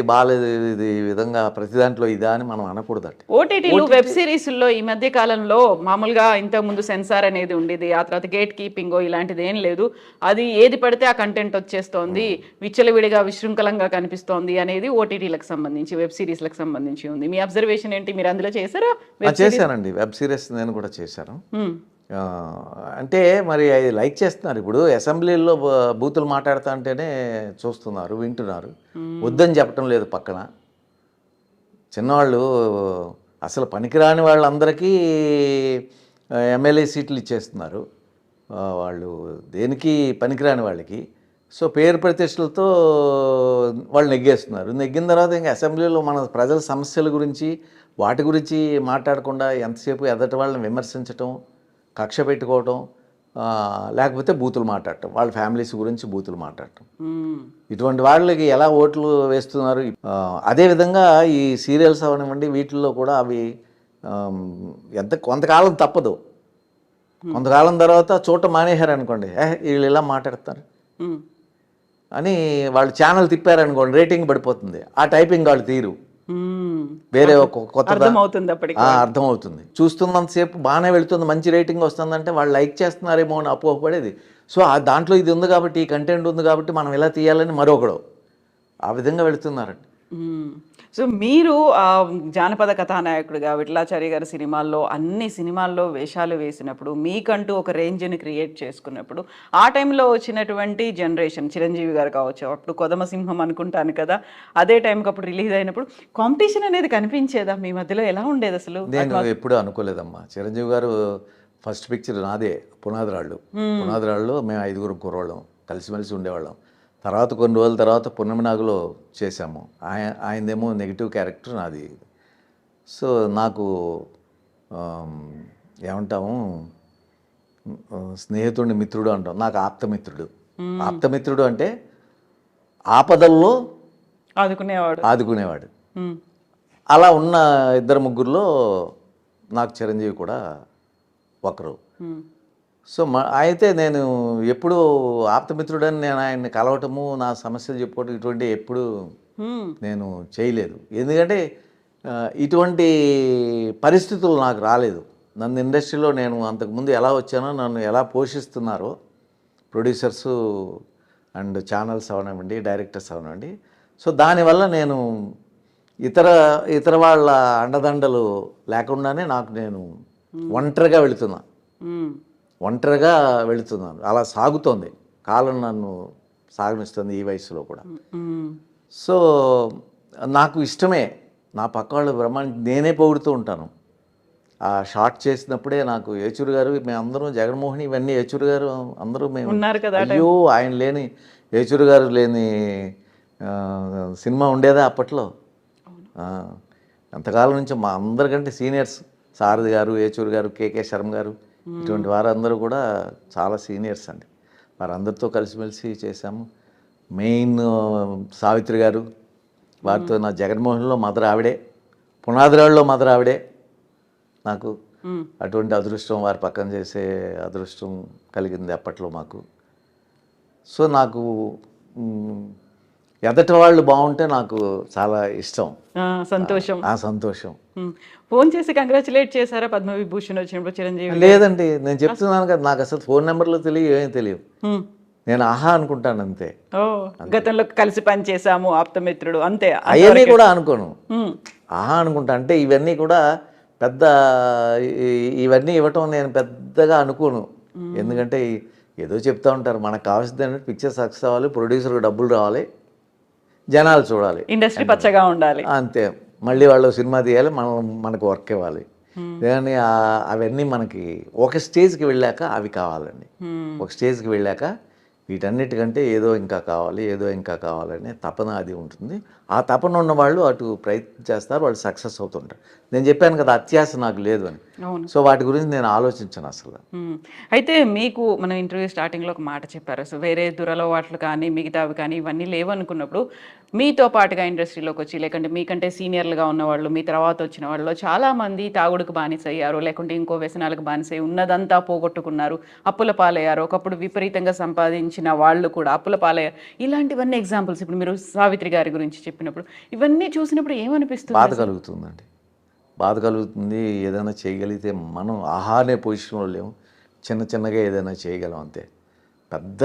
బాగాలేదు, ఇది ఈ విధంగా ప్రతి దాంట్లో ఇదా అని మనం అనకూడదట. ఓటీటీలు వెబ్ సిరీస్లో ఈ మధ్య కాలంలో మామూలుగా ఇంతకుముందు సెన్సార్ అనేది ఉండేది, ఆ తర్వాత గేట్ కీపింగ్ ఇలాంటిది ఏం లేదు. అది ఏది పడితే ఆ కంటెంట్ వచ్చేస్తోంది, విచ్చలవిడిగా విశృంఖలంగా కనిపిస్తోంది అనేది ఓటీటీలకు సంబంధించి, వెబ్ సిరీస్లకు సంబంధించి ఉంది. మీ అబ్జర్వేషన్ ఏంటి? మీరు అందులో చేశారా? చేశానండి, వెబ్ సిరీస్ నేను కూడా చేశాను. అంటే మరి అది లైక్ చేస్తున్నారు. ఇప్పుడు అసెంబ్లీలో బూతులు మాట్లాడుతూ అంటేనే చూస్తున్నారు, వింటున్నారు, వద్దని చెప్పటం లేదు. పక్కన చిన్నవాళ్ళు అసలు పనికిరాని వాళ్ళందరికీ ఎమ్మెల్యే సీట్లు ఇచ్చేస్తున్నారు. వాళ్ళు దేనికి పనికిరాని వాళ్ళకి. సో పేరు ప్రతిష్టలతో వాళ్ళు నెగ్గేస్తున్నారు. నెగ్గిన తర్వాత ఇంకా అసెంబ్లీలో మన ప్రజల సమస్యల గురించి వాటి గురించి మాట్లాడకుండా ఎంతసేపు ఎదటి వాళ్ళని విమర్శించటం, కక్ష పెట్టుకోవటం, లేకపోతే బూతులు మాట్లాడటం, వాళ్ళ ఫ్యామిలీస్ గురించి బూతులు మాట్లాడటం, ఇటువంటి వాళ్ళకి ఎలా ఓట్లు వేస్తున్నారు. అదేవిధంగా ఈ సీరియల్స్ అవనివ్వండి, వీటిల్లో కూడా అవి కొంతకాలం తప్పదు. కొంతకాలం తర్వాత చూడటం మానేశారు అనుకోండి, వీళ్ళు ఇలా మాట్లాడతారు అని వాళ్ళు ఛానల్ తిప్పారనుకోండి, రేటింగ్ పడిపోతుంది. ఆ టైపింగ్ వాళ్ళు తీరు వేరే కొత్త అర్థమవుతుంది. చూస్తున్నంతసేపు బాగానే వెళుతుంది, మంచి రేటింగ్ వస్తుందంటే వాళ్ళు లైక్ చేస్తున్నారేమో అని అపోహపడేది. సో దాంట్లో ఇది ఉంది కాబట్టి, ఈ కంటెంట్ ఉంది కాబట్టి మనం ఇలా తీయాలని మరొకడు ఆ విధంగా వెళుతున్నారండి. సో మీరు జానపద కథానాయకుడిగా విఠలాచార్య గారి సినిమాల్లో, అన్ని సినిమాల్లో వేషాలు వేసినప్పుడు, మీకంటూ ఒక రేంజ్ని క్రియేట్ చేసుకున్నప్పుడు, ఆ టైంలో వచ్చినటువంటి జనరేషన్, చిరంజీవి గారు కావచ్చు, అప్పుడు కొదమసింహం అనుకుంటాను కదా, అదే టైంకి అప్పుడు రిలీజ్ అయినప్పుడు కాంపిటీషన్ అనేది కనిపించేదా మీ మధ్యలో? ఎలా ఉండేది అసలు? నేను ఎప్పుడూ అనుకోలేదమ్మా. చిరంజీవి గారు ఫస్ట్ పిక్చర్ నాదే, పునాదిరాళ్ళు. పునాదిరాళ్ళు మేము 5 కుర్రోళ్ళం కలిసిమెలిసి ఉండేవాళ్ళం. తర్వాత కొన్ని రోజుల తర్వాత పున్నమి నాగులో చేశాము. ఆయనదేమో నెగిటివ్ క్యారెక్టర్, నాది. సో నాకు ఏమంటాము, స్నేహితుడిని మిత్రుడు అంటాం, నాకు ఆప్తమిత్రుడు. ఆప్తమిత్రుడు అంటే ఆపదల్లో ఆదుకునేవాడు. అలా ఉన్న ఇద్దరు ముగ్గురులో నాకు చిరంజీవి కూడా ఒకరు. సో అయితే నేను ఎప్పుడు ఆప్తమిత్రుడని నేను ఆయన్ని కలవటము, నా సమస్యలు చెప్పుకోవటం ఇటువంటి ఎప్పుడు నేను చేయలేదు. ఎందుకంటే ఇటువంటి పరిస్థితులు నాకు రాలేదు. నన్ను ఇండస్ట్రీలో నేను అంతకుముందు ఎలా వచ్చానో, నన్ను ఎలా పోషిస్తున్నారో ప్రొడ్యూసర్సు అండ్ ఛానల్స్ అవనివ్వండి, డైరెక్టర్స్ అవనివ్వండి. సో దానివల్ల నేను ఇతర వాళ్ళ అండదండలు లేకుండానే నాకు నేను ఒంటరిగా వెళుతున్నాను. అలా సాగుతోంది కాలం, నన్ను సాగనిస్తుంది ఈ వయసులో కూడా. సో నాకు ఇష్టమే, నా పక్క వాళ్ళు నేనే పొగుడుతూ ఉంటాను. ఆ షార్ట్ చేసినప్పుడే నాకు ఏచూరి గారు, మేమందరం జగన్మోహన్ ఇవన్నీ ఏచూరి గారు అందరూ మేము ఉన్నారు కదా, అయ్యో ఆయన లేని, ఏచూరి గారు లేని సినిమా ఉండేదా అప్పట్లో? ఎంతకాలం నుంచి మా అందరికంటే సీనియర్స్ సారథి గారు, ఏచూరి గారు, కేకే శర్మ గారు, ఇటువంటి వారందరూ కూడా చాలా సీనియర్స్ అండి. వారందరితో కలిసిమెలిసి చేశాము. మెయిన్ సావిత్రి గారు, వారితో నా జగన్మోహన్లో మదర్ ఆవిడే, పునాదిరాళ్ళలో మదర్ ఆవిడే. నాకు అటువంటి అదృష్టం, వారి పక్కన చేసే అదృష్టం కలిగింది అప్పట్లో మాకు. సో నాకు ఎదటి వాళ్ళు బాగుంటే నాకు చాలా ఇష్టం, సంతోషం. సంతోషం. ఫోన్ చేసి కంగ్రాచులేట్ చేశారా పద్మవిభూషణ్ వచ్చినప్పుడు చిరంజీవి? లేదండి, నేను చెప్తున్నాను కదా, నాకు అసలు ఫోన్ నెంబర్లు తెలియదు, ఏమీ తెలియదు. నేను ఆహా అనుకుంటాను అంతే. గతంలో కలిసి పని చేసాము, ఆప్తమిత్రుడు, అంతే. అవన్నీ కూడా అనుకోను, ఆహా అనుకుంటా. అంటే ఇవన్నీ కూడా ఇవన్నీ ఇవ్వటం నేను పెద్దగా అనుకోను. ఎందుకంటే ఏదో చెప్తా ఉంటారు, మనకు కావాల్సింది ఏంటంటే పిక్చర్ సక్సెస్ అవ్వాలి, ప్రొడ్యూసర్కి డబ్బులు రావాలి, జనాలు చూడాలి, ఇండస్ట్రీ పచ్చగా ఉండాలి, అంతే. మళ్ళీ వాళ్ళు సినిమా తీయాలి, మనకు వర్క్ ఇవ్వాలి. కానీ అవన్నీ మనకి ఒక స్టేజ్కి వెళ్ళాక అవి కావాలండి. ఒక స్టేజ్కి వెళ్ళాక వీటన్నిటికంటే ఏదో ఇంకా కావాలనే తపన అది ఉంటుంది. ఆ తపన ఉన్న వాళ్ళు అటు ప్రయత్నం చేస్తారు, వాళ్ళు సక్సెస్ అవుతుంటారు. నేను చెప్పాను కదా, అత్యాశ నాకు లేదు అని. సో వాటి గురించి నేను ఆలోచించాను అసలు. అయితే మీకు మనం ఇంటర్వ్యూ స్టార్టింగ్లో ఒక మాట చెప్పారు, అసలు వేరే దురలవాట్లు కానీ మిగతావి కానీ ఇవన్నీ లేవనుకున్నప్పుడు మీతో పాటుగా ఇండస్ట్రీలోకి వచ్చి, లేకుంటే మీకంటే సీనియర్లుగా ఉన్నవాళ్ళు, మీ తర్వాత వచ్చిన వాళ్ళు చాలామంది తాగుడుకు బానిస అయ్యారు, లేకుంటే ఇంకో వ్యసనాలకు బానిస అయ్యి ఉన్నదంతా పోగొట్టుకున్నారు, అప్పుల పాలయ్యారు, ఒకప్పుడు విపరీతంగా సంపాదించిన వాళ్ళు కూడా అప్పుల పాలయ్యారు. ఇలాంటివన్నీ ఎగ్జాంపుల్స్. ఇప్పుడు మీరు సావిత్రి గారి గురించి చెప్పినప్పుడు ఇవన్నీ చూసినప్పుడు ఏమనిపిస్తుంది? బాధ కలుగుతుంది. ఏదైనా చేయగలిగితే మనం ఆహానే పొజిషన్లో లేము, చిన్నగా ఏదైనా చేయగలం అంతే. పెద్ద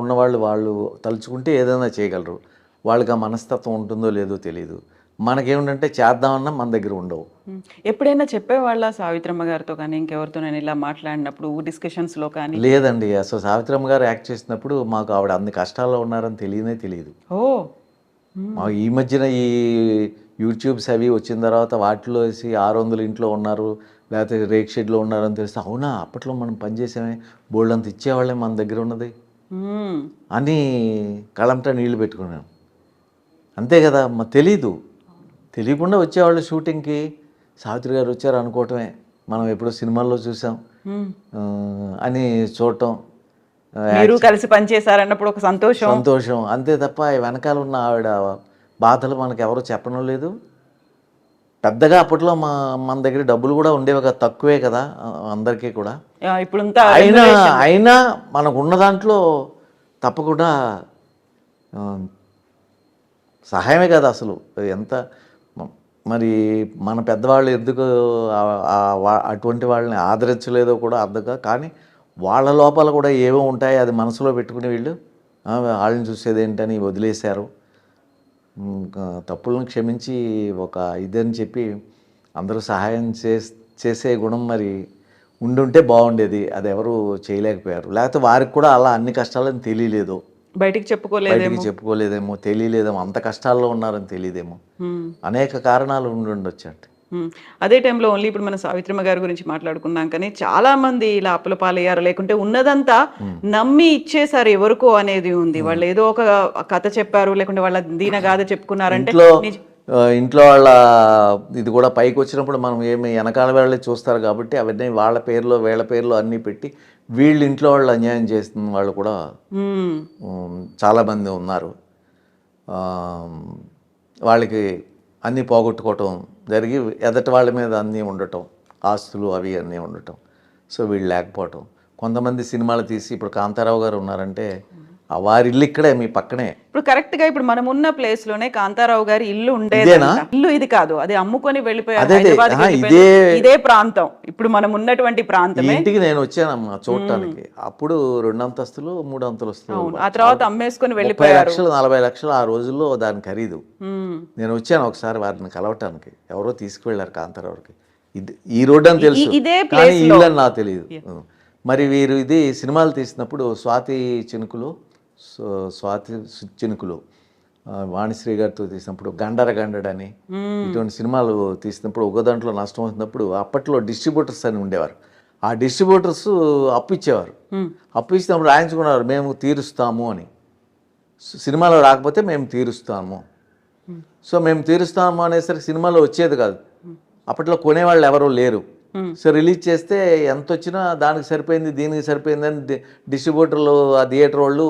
ఉన్నవాళ్ళు వాళ్ళు తలుచుకుంటే ఏదైనా చేయగలరు. వాళ్ళకి ఆ మనస్తత్వం ఉంటుందో లేదో తెలియదు. మనకేమిటంటే చేద్దామన్నా మన దగ్గర ఉండవు. ఎప్పుడైనా చెప్పేవాళ్ళ సావిత్రమ్మ గారితో కానీ ఇంకెవరితో నేను ఇలా మాట్లాడినప్పుడు డిస్కషన్స్లో కానీ? లేదండి, అసలు సావిత్రమ్మ గారు యాక్ట్ చేసినప్పుడు మాకు ఆవిడ అన్ని కష్టాల్లో ఉన్నారని తెలియదు. ఈ మధ్యన ఈ యూట్యూబ్స్ అవి వచ్చిన తర్వాత వాటిలో వేసి 600 ఇంట్లో ఉన్నారు, లేకపోతే రేక్ షెడ్లో ఉన్నారని తెలిస్తే, అవునా అప్పట్లో మనం పనిచేసామే, బోల్డ్ అంత ఇచ్చేవాళ్ళే మన దగ్గర ఉన్నది అని కళ్ళంతా నీళ్లు పెట్టుకున్నాను. అంతే కదా, తెలియకుండా వచ్చేవాళ్ళు షూటింగ్కి. సావిత్రి గారు వచ్చారు అనుకోవటమే, మనం ఎప్పుడో సినిమాల్లో చూసాం అని చూడటం, మీరు కలిసి పనిచేశారన్నప్పుడు ఒక సంతోషం అంతే తప్ప వెనకాల ఉన్న ఆవిడ బాధలు మనకు ఎవరు చెప్పడం లేదు. పెద్దగా అప్పట్లో మన దగ్గర డబ్బులు కూడా ఉండేవి కదా, తక్కువే కదా అందరికీ కూడా. ఇప్పుడు అయినా మనకు ఉన్న దాంట్లో తప్పకుండా సహాయమే కదా అసలు. ఎంత మరి మన పెద్దవాళ్ళు ఎందుకు అటువంటి వాళ్ళని ఆదరించలేదో కూడా అర్థంగా. కానీ వాళ్ళ లోపల కూడా ఏవో ఉంటాయి, అది మనసులో పెట్టుకుని వీళ్ళు వాళ్ళని చూసేది ఏంటని వదిలేశారు. తప్పులను క్షమించి ఒక ఇదని చెప్పి అందరూ సహాయం చేసే గుణం మరి ఉండుంటే బాగుండేది. అది ఎవరు చేయలేకపోయారు. లేకపోతే వారికి కూడా అలా అన్ని కష్టాలని తెలియలేదు, బయటికి చెప్పుకోలేదేమో, తెలియలేదేమో, అంత కష్టాల్లో ఉన్నారని తెలియదేమో, అనేక కారణాలు ఉండొచ్చు అంటే. అదే టైంలో ఓన్లీ ఇప్పుడు మన సావిత్రమ్మ గారి గురించి మాట్లాడుకున్నాం, కానీ చాలా మంది ఇలా అప్పుల పాలయ్యారు, లేకుంటే ఉన్నదంతా నమ్మి ఇచ్చేసారు ఎవరికో అనేది ఉంది. వాళ్ళు ఏదో ఒక కథ చెప్పారు, లేకుంటే వాళ్ళ దీనగాథ చెప్పుకున్నారంటే ఇంట్లో వాళ్ళ ఇది కూడా పైకి వచ్చినప్పుడు మనం ఏమి వెనకాల వాళ్ళే చూస్తారు కాబట్టి అవన్నీ వాళ్ళ పేర్లో వీళ్ళ పేర్లో అన్నీ పెట్టి వీళ్ళు ఇంట్లో వాళ్ళు అన్యాయం చేస్తున్న వాళ్ళు కూడా చాలామంది ఉన్నారు. వాళ్ళకి అన్నీ పోగొట్టుకోవటం జరిగి ఎదటి వాళ్ళ మీద అన్నీ ఉండటం, ఆస్తులు అవి అన్నీ ఉండటం. సో వీళ్ళు లేకపోవటం. కొంతమంది సినిమాలు తీసి ఇప్పుడు కాంతారావు గారు ఉన్నారంటే వారి ఇల్లు ఇక్కడే మీ పక్కనే. ఇప్పుడు కరెక్ట్ గా ఇప్పుడు మనం ఉన్న ప్లేస్ లోనే కాంతారావు గారి ఇల్లు ఉండేది. ఇదేనా? ఇల్లు ఇది కాదు, అది అమ్ముకొని వెళ్ళిపోయారు అదే, హైదరాబాద్ ఇదే ప్రాంతం ఇప్పుడు మనం ఉన్నటువంటి ఈ ప్రాంతమే. ఇంటికి నేను వచ్చానమ్మా చూడటానికి. అప్పుడు 2 అంతస్తులు 3 అంతస్తులు, ఆ తర్వాత అమ్మేసుకొని 30 వెళ్ళిపోయారు. లక్షలు 40 లక్షలు ఆ రోజుల్లో దాని ఖరీదు. ఉమ్. నేను వచ్చాను ఒకసారి వారిని కలవటానికి, ఎవరో తీసుకువెళ్ళారు కాంతారావుకి. ఇది ఈ రోడ్డు అని తెలుసు, ఇదే కానీ place ఈ లో. ఇల్లు అని నాకు తెలియదు. మరి వీరు ఇది సినిమాలు తీసినప్పుడు స్వాతి చినుకులు వాణిశ్రీ గారితో తీసినప్పుడు గండడని ఇటువంటి సినిమాలు తీసినప్పుడు ఒక దాంట్లో నష్టం వచ్చినప్పుడు అప్పట్లో డిస్ట్రిబ్యూటర్స్ అని ఉండేవారు. ఆ డిస్ట్రిబ్యూటర్స్ అప్పు ఇచ్చేవారు. అప్పు ఇచ్చినప్పుడు రాయించుకున్నారు, మేము తీరుస్తాము అని. సినిమాలో రాకపోతే మేము తీరుస్తాము. సో మేము తీరుస్తాము అనేసరికి సినిమాలో వచ్చేది కాదు. అప్పట్లో కొనేవాళ్ళు ఎవరూ లేరు. సో రిలీజ్ చేస్తే ఎంత వచ్చినా దానికి సరిపోయింది దీనికి సరిపోయింది అని డిస్ట్రిబ్యూటర్లు ఆ థియేటర్ వాళ్ళు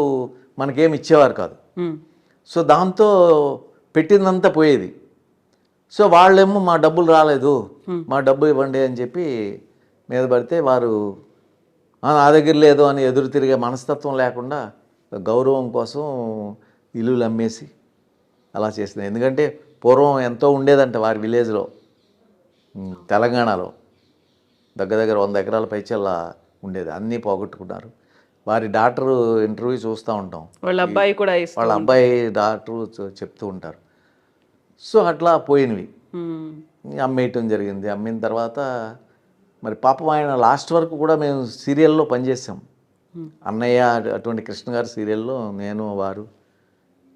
మనకేమి ఇచ్చేవారు కాదు. సో దాంతో పెట్టిందంతా పోయేది. సో వాళ్ళేమో మా డబ్బులు రాలేదు, మా డబ్బు ఇవ్వండి అని చెప్పి మీద పడితే వారు నా దగ్గర లేదు అని ఎదురు తిరిగే మనస్తత్వం లేకుండా గౌరవం కోసం ఇల్లులు అమ్మేసి అలా చేసింది. ఎందుకంటే పూర్వం ఎంతో ఉండేదంట వారి విలేజ్లో, తెలంగాణలో దగ్గర 100 ఎకరాల పైచల్లా ఉండేది. అన్నీ పోగొట్టుకున్నారు. వారి డాక్టరు ఇంటర్వ్యూ చూస్తూ ఉంటాం, వాళ్ళ అబ్బాయి కూడా వాళ్ళ అబ్బాయి డాక్టరు చెప్తూ ఉంటారు. సో అట్లా పోయినవి అమ్మేయటం జరిగింది. అమ్మిన తర్వాత మరి పాపం ఆయన లాస్ట్ వరకు కూడా మేము సీరియల్లో పనిచేసాం. అన్నయ్య అటువంటి కృష్ణ గారి సీరియల్లో నేను వారు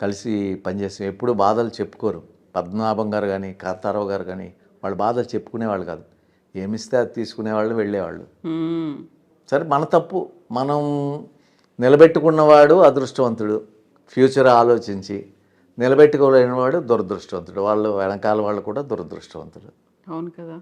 కలిసి పనిచేసాం. ఎప్పుడు బాధలు చెప్పుకోరు. పద్మనాభం గారు కానీ కాంతారావు గారు కానీ వాళ్ళ బాధలు చెప్పుకునేవాళ్ళు కాదు. ఏమిస్తే అది తీసుకునేవాళ్ళు, వెళ్ళేవాళ్ళు. సరే మన తప్పు, మనం నిలబెట్టుకున్నవాడు అదృష్టవంతుడు, ఫ్యూచర్ ఆలోచించి నిలబెట్టుకోలేనివాడు దురదృష్టవంతుడు. వాళ్ళు వెనకాల వాళ్ళు కూడా దురదృష్టవంతుడు. అవును కదా.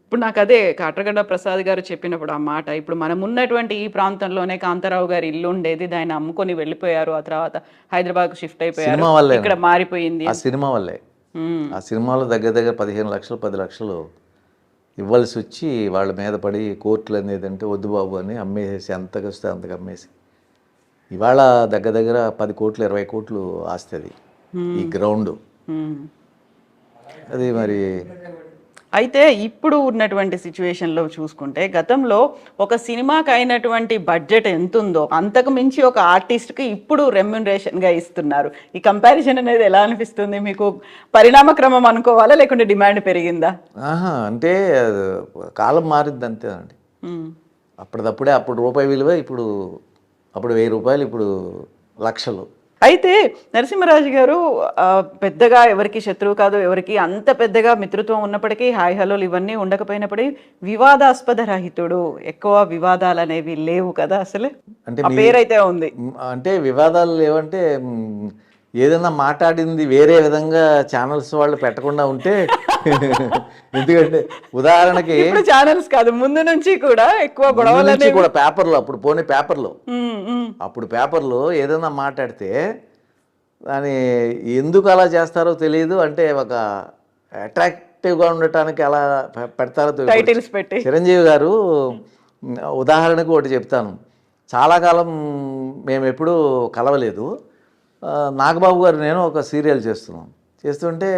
ఇప్పుడు నాకు అదే కాట్రగడ్డ ప్రసాద్ గారు చెప్పినప్పుడు ఆ మాట, ఇప్పుడు మనం ఉన్నటువంటి ఈ ప్రాంతంలోనే కాంతారావు గారి ఇల్లు ఉండేది, దాన్ని అమ్ముకొని వెళ్ళిపోయారు, ఆ తర్వాత హైదరాబాద్ కు షిఫ్ట్ అయిపోయారు, ఇక్కడ మారిపోయింది. ఆ సినిమా వల్లే. ఆ సినిమాలో దగ్గర 15 లక్షలు 10 లక్షలు ఇవ్వాల్సి వచ్చి వాళ్ళ మీద పడి కోర్టులు అనేది అంటే వద్దు బాబు అని అమ్మేసి ఎంతకు వస్తే అంతకు అమ్మేసి ఇవాళ దగ్గర 10 కోట్లు 20 కోట్లు ఆస్తి అది ఈ గ్రౌండ్. అది మరి అయితే ఇప్పుడు ఉన్నటువంటి సిచ్యువేషన్లో చూసుకుంటే గతంలో ఒక సినిమాకి అయినటువంటి బడ్జెట్ ఎంత ఉందో అంతకు మించి ఒక ఆర్టిస్ట్కి ఇప్పుడు రెమ్యునరేషన్గా ఇస్తున్నారు. ఈ కంపారిజన్ అనేది ఎలా అనిపిస్తుంది మీకు? పరిణామక్రమం అనుకోవాలా లేకుంటే డిమాండ్ పెరిగిందా? అంటే కాలం మారింది అంతే అండి. అప్పటిదప్పుడే అప్పుడు రూపాయి విలువ అప్పుడు 1000 రూపాయలు, ఇప్పుడు లక్షలు. అయితే నరసింహరాజు గారు పెద్దగా ఎవరికి శత్రువు కాదు, ఎవరికి అంత పెద్దగా మిత్రత్వం ఉన్నప్పటికీ హాయ్ హలోలు ఇవన్నీ ఉండకపోయినప్పటికీ వివాదాస్పద రహితుడు, ఎక్కువ వివాదాలు అనేవి లేవు కదా అసలు. అంటే పేరైతే ఉంది. అంటే వివాదాలు లేవంటే ఏదైనా మాట్లాడింది వేరే విధంగా ఛానల్స్ వాళ్ళు పెట్టకుండా ఉంటే ఎందుకంటే ఉదాహరణకి ఇప్పుడు ఛానల్స్ కాదు, ముందు నుంచి కూడా ఎక్కువ గొడవలు కూడా పేపర్లో అప్పుడు పేపర్లో ఏదైనా మాట్లాడితే దాని ఎందుకు అలా చేస్తారో తెలియదు. అంటే ఒక అట్రాక్టివ్గా ఉండటానికి అలా పెడతారో టైటిల్స్ పెట్టి. చిరంజీవి గారు ఉదాహరణకు ఒకటి చెప్తాను. చాలా కాలం మేము ఎప్పుడూ కలవలేదు. నాగబాబు గారు నేను ఒక సీరియల్ చేస్తుంటే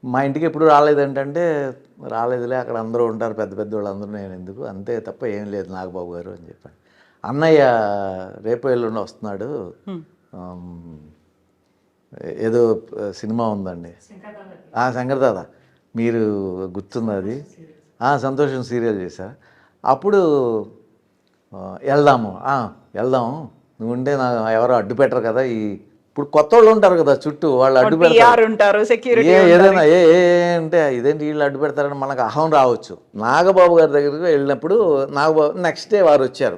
మా ఇంటికి ఎప్పుడు రాలేదంటే రాలేదులే, అక్కడ అందరూ ఉంటారు పెద్ద పెద్ద వాళ్ళందరూ, నేను ఎందుకు, అంతే తప్ప ఏం లేదు నాగబాబు గారు అని చెప్పాను. అన్నయ్య రేపు ఎల్లుండి వస్తున్నాడు, ఏదో సినిమా ఉందండి, శంకర్దాదా, మీరు గుర్తుంది అది, సంతోషం సీరియల్ చేశా. అప్పుడు వెళ్దాం నువ్వు ఉంటే ఎవరో అడ్డు పెట్టరు కదా, ఇప్పుడు కొత్త వాళ్ళు ఉంటారు కదా చుట్టూ, వాళ్ళు అడ్డు పెడతారు, ఏదైనా అంటే ఇదేంటి వీళ్ళు అడ్డు పెడతారని మనకు అహం రావచ్చు. నాగబాబు గారి దగ్గరికి వెళ్ళినప్పుడు నాగబాబు నెక్స్ట్ డే వారు వచ్చారు.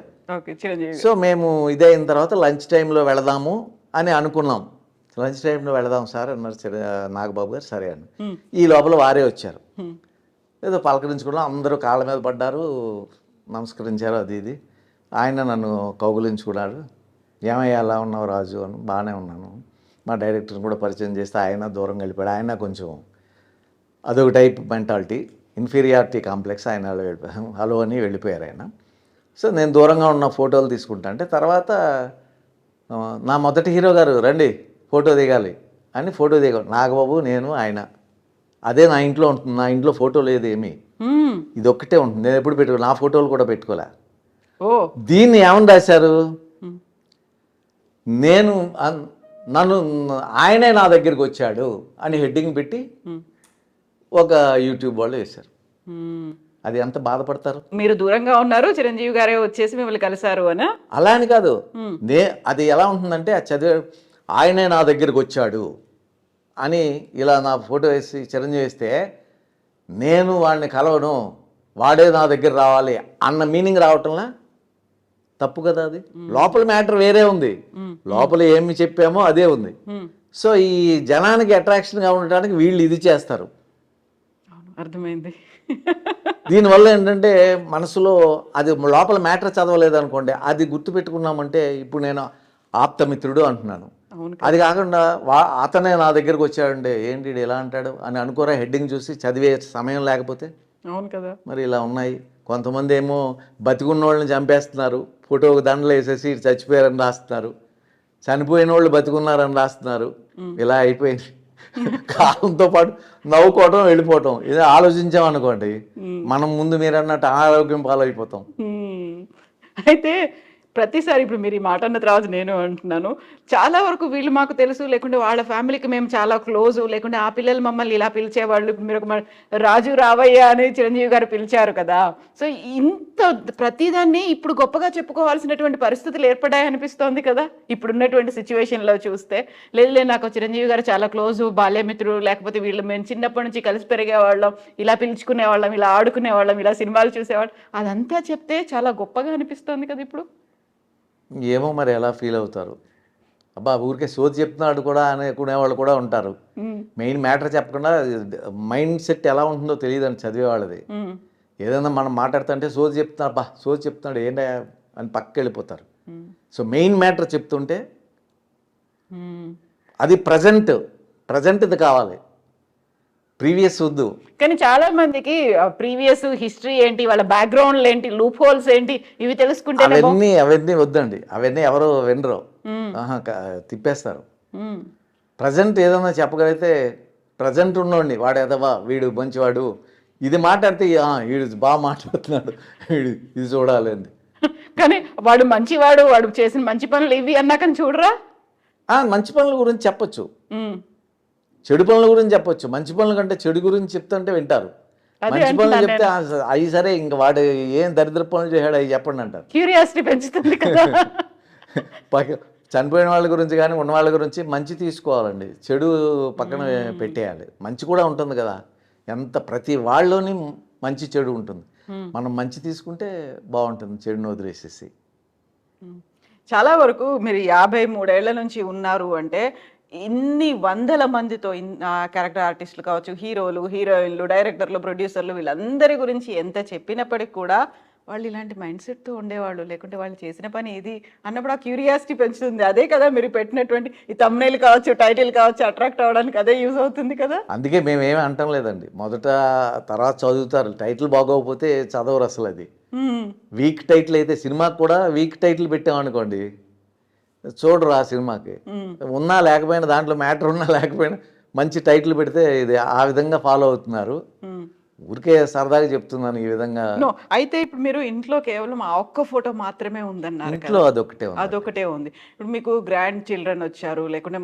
సో మేము ఇదైన తర్వాత లంచ్ టైంలో వెళదాము అని అనుకున్నాం. లంచ్ టైంలో వెళదాం సార్ అన్నారు నాగబాబు గారు. సరే అండి. ఈ లోపల వారే వచ్చారు. ఏదో పలకరించుకున్నాం, అందరూ కాళ్ళ మీద పడ్డారు, నమస్కరించారు, అది ఇది. ఆయన నన్ను కౌగులించుకున్నాడు. ఏమయ్యా ఎలా ఉన్నావు రాజు అని. బాగానే ఉన్నాను. మా డైరెక్టర్ని కూడా పరిచయం చేస్తే ఆయన దూరం వెళ్ళిపోయాడు. ఆయన కొంచెం అదొక టైప్ మెంటాలిటీ, ఇన్ఫీరియారిటీ కాంప్లెక్స్. ఆయన హలో అని వెళ్ళిపోయారు ఆయన. సో నేను దూరంగా ఉన్న ఫోటోలు తీసుకుంటా అంటే తర్వాత నా మొదటి హీరో గారు రండి ఫోటో దిగాలి అని ఫోటో దిగాం. నాగబాబు, నేను, ఆయన. అదే నా ఇంట్లో ఉంటుంది. నా ఇంట్లో ఫోటో లేదు ఏమీ, ఇది ఒక్కటే ఉంటుంది. నేను ఎప్పుడు పెట్టుకో, నా ఫోటోలు కూడా పెట్టుకోలే. దీన్ని ఏమని రాశారు, నేను నన్ను ఆయనే నా దగ్గరికి వచ్చాడు అని హెడ్డింగ్ పెట్టి ఒక యూట్యూబ్ వాళ్ళు వేశారు. అది ఎంత బాధపడతారు. మీరు దూరంగా ఉన్నారు, చిరంజీవి గారే వచ్చేసి మిమ్మల్ని కలిశారు అని. అలా అని కాదు, అది ఎలా ఉంటుందంటే ఆ చదివే ఆయనే నా దగ్గరికి వచ్చాడు అని ఇలా నా ఫోటో వేసి చిరంజీవి వేస్తే నేను వాడిని కలవను, వాడే నా దగ్గర రావాలి అన్న మీనింగ్ రావటంలా తప్పు కదా. అది లోపల మ్యాటర్ వేరే ఉంది, లోపల ఏమి చెప్పామో అదే ఉంది. సో ఈ జనానికి అట్రాక్షన్గా ఉండటానికి వీళ్ళు ఇది చేస్తారు. అర్థమైంది. దీనివల్ల ఏంటంటే మనసులో అది లోపల మ్యాటర్ చదవలేదు అనుకోండి, అది గుర్తుపెట్టుకున్నామంటే ఇప్పుడు నేను ఆప్తమిత్రుడు అంటున్నాను, అది కాకుండా అతనే నా దగ్గరకు వచ్చాడంటే ఏంటి ఇలా అంటాడు అని అనుకోరా హెడ్డింగ్ చూసి చదివే సమయం లేకపోతే. అవును కదా. మరి ఇలా ఉన్నాయి. కొంతమంది ఏమో బతికున్న వాళ్ళని చంపేస్తున్నారు, ఫోటోకి దండలు వేసేసి చచ్చిపోయారని రాస్తున్నారు, చనిపోయిన వాళ్ళు బతికున్నారని రాస్తున్నారు. ఇలా అయిపోయింది. కాలంతో పాటు నవ్వుకోవటం వెళ్ళిపోవటం. ఇదే ఆలోచించామనుకోండి మనం ముందు మీరు అన్నట్టు అనారోగ్యం పాలైపోతాం. అయితే ప్రతిసారి ఇప్పుడు మీరు ఈ మాట అన్న తర్వాత నేను అంటున్నాను, చాలా వరకు వీళ్ళు మాకు తెలుసు, లేకుంటే వాళ్ళ ఫ్యామిలీకి మేము చాలా క్లోజ్, లేకుంటే ఆ పిల్లలు మమ్మల్ని ఇలా పిలిచేవాళ్ళు. ఇప్పుడు మీరు ఒక రాజు రావయ్య అని చిరంజీవి గారు పిలిచారు కదా. సో ఇంత ప్రతిదాన్ని ఇప్పుడు గొప్పగా చెప్పుకోవాల్సినటువంటి పరిస్థితులు ఏర్పడాయనిపిస్తోంది కదా ఇప్పుడున్నటువంటి సిచ్యువేషన్లో చూస్తే. లేదు నాకు చిరంజీవి గారు చాలా క్లోజు, బాల్యమిత్రుడు, లేకపోతే వీళ్ళు మేము చిన్నప్పటి నుంచి కలిసి పెరిగేవాళ్ళం, ఇలా పిలుచుకునేవాళ్ళం, ఇలా ఆడుకునేవాళ్ళం, ఇలా సినిమాలు చూసేవాళ్ళం, అదంతా చెప్తే చాలా గొప్పగా అనిపిస్తోంది కదా ఇప్పుడు. ఏమో మరి ఎలా ఫీల్ అవుతారు. అబ్బా ఊరికే సోది చెప్తున్నాడు కూడా అనుకునేవాళ్ళు కూడా ఉంటారు. మెయిన్ మ్యాటర్ చెప్పకుండా మైండ్ సెట్ ఎలా ఉంటుందో తెలియదండి చదివే వాళ్ళది. ఏదైనా మనం మాట్లాడుతుంటే సోది చెప్తున్నారు, బా సోది చెప్తున్నాడు ఏంటా అని పక్కకి వెళ్ళిపోతారు. సో మెయిన్ మ్యాటర్ చెప్తుంటే అది ప్రజెంట్ది కావాలి, ప్రీవియస్ వద్దు. కానీ చాలా మందికి ప్రీవియస్ హిస్టరీ ఏంటి, వాళ్ళ బ్యాక్గ్రౌండ్ ఏంటి, లూప్ హోల్స్ ఏంటి, ఇవి తెలుసుకుంటే అవన్నీ వద్దండి. అవన్నీ ఎవరు వినరు, తిప్పేస్తారు. ప్రజెంట్ ఏదైనా చెప్పగలిగితే ప్రజెంట్ ఉన్నోండి వాడు ఎదవా, వీడు మంచివాడు, ఇది మాట్లాడితే వీడు బాగా మాట్లాడుతున్నాడు, వీడు ఇది చూడాలి అండి. కానీ వాడు మంచివాడు, వాడు చేసిన మంచి పనులు ఇవి అన్నాకని చూడరా. మంచి పనుల గురించి చెప్పొచ్చు, చెడు పనుల గురించి చెప్పొచ్చు. మంచి పనుల కంటే చెడు గురించి చెప్తుంటే వింటారు. మంచి పనులు చెప్తే అవి సరే, ఇంకా వాడు ఏం దరిద్ర పనులు చేశాడు అవి చెప్పండి అంటారు. క్యూరియాసిటీ పెంచుతుంది కదా. చనిపోయిన వాళ్ళ గురించి కానీ ఉన్న వాళ్ళ గురించి మంచి తీసుకోవాలండి, చెడు పక్కన పెట్టేయాలి. మంచి కూడా ఉంటుంది కదా, ఎంత ప్రతి వాళ్ళలోని మంచి చెడు ఉంటుంది. మనం మంచి తీసుకుంటే బాగుంటుంది, చెడుని వదిలేసేసి. చాలా వరకు మీరు 53 ఏళ్ల నుంచి ఉన్నారు అంటే ఇన్ని వందల మందితో క్యారెక్టర్ ఆర్టిస్టులు కావచ్చు, హీరోలు, హీరోయిన్లు, డైరెక్టర్లు, ప్రొడ్యూసర్లు, వీళ్ళందరి గురించి ఎంత చెప్పినప్పటికి కూడా వాళ్ళు ఇలాంటి మైండ్ సెట్తో ఉండేవాళ్ళు, లేకుంటే వాళ్ళు చేసిన పని ఇది అన్నప్పుడు ఆ క్యూరియాసిటీ పెంచుతుంది. అదే కదా మీరు పెట్టినటువంటి ఈ థంబ్నెయిల్ కావచ్చు, టైటిల్ కావచ్చు, అట్రాక్ట్ అవ్వడానికి అదే యూజ్ అవుతుంది కదా. అందుకే మేమేమి అంటాం లేదండి, మొదట తర్వాత చదువుతారు, టైటిల్ బాగోకపోతే చదవరు అసలు. అది వీక్ టైటిల్ అయితే, సినిమాకి కూడా వీక్ టైటిల్ పెట్టామనుకోండి చూడరు ఆ సినిమాకి. ఉన్నా లేకపోయినా, దాంట్లో మ్యాటర్ ఉన్నా లేకపోయినా మంచి టైటిల్ పెడితే ఇది ఆ విధంగా ఫాలో అవుతున్నారు. ఊరికే సరదాగా చెప్తున్నాను ఈ విధంగా. అయితే ఇప్పుడు మీరు ఇంట్లో కేవలం ఆ ఒక్క ఫోటో మాత్రమే ఉందన్నారు, ఇంట్లో అదొకటే ఉంది. ఇప్పుడు మీకు గ్రాండ్ చిల్డ్రన్ వచ్చారు, లేకుంటే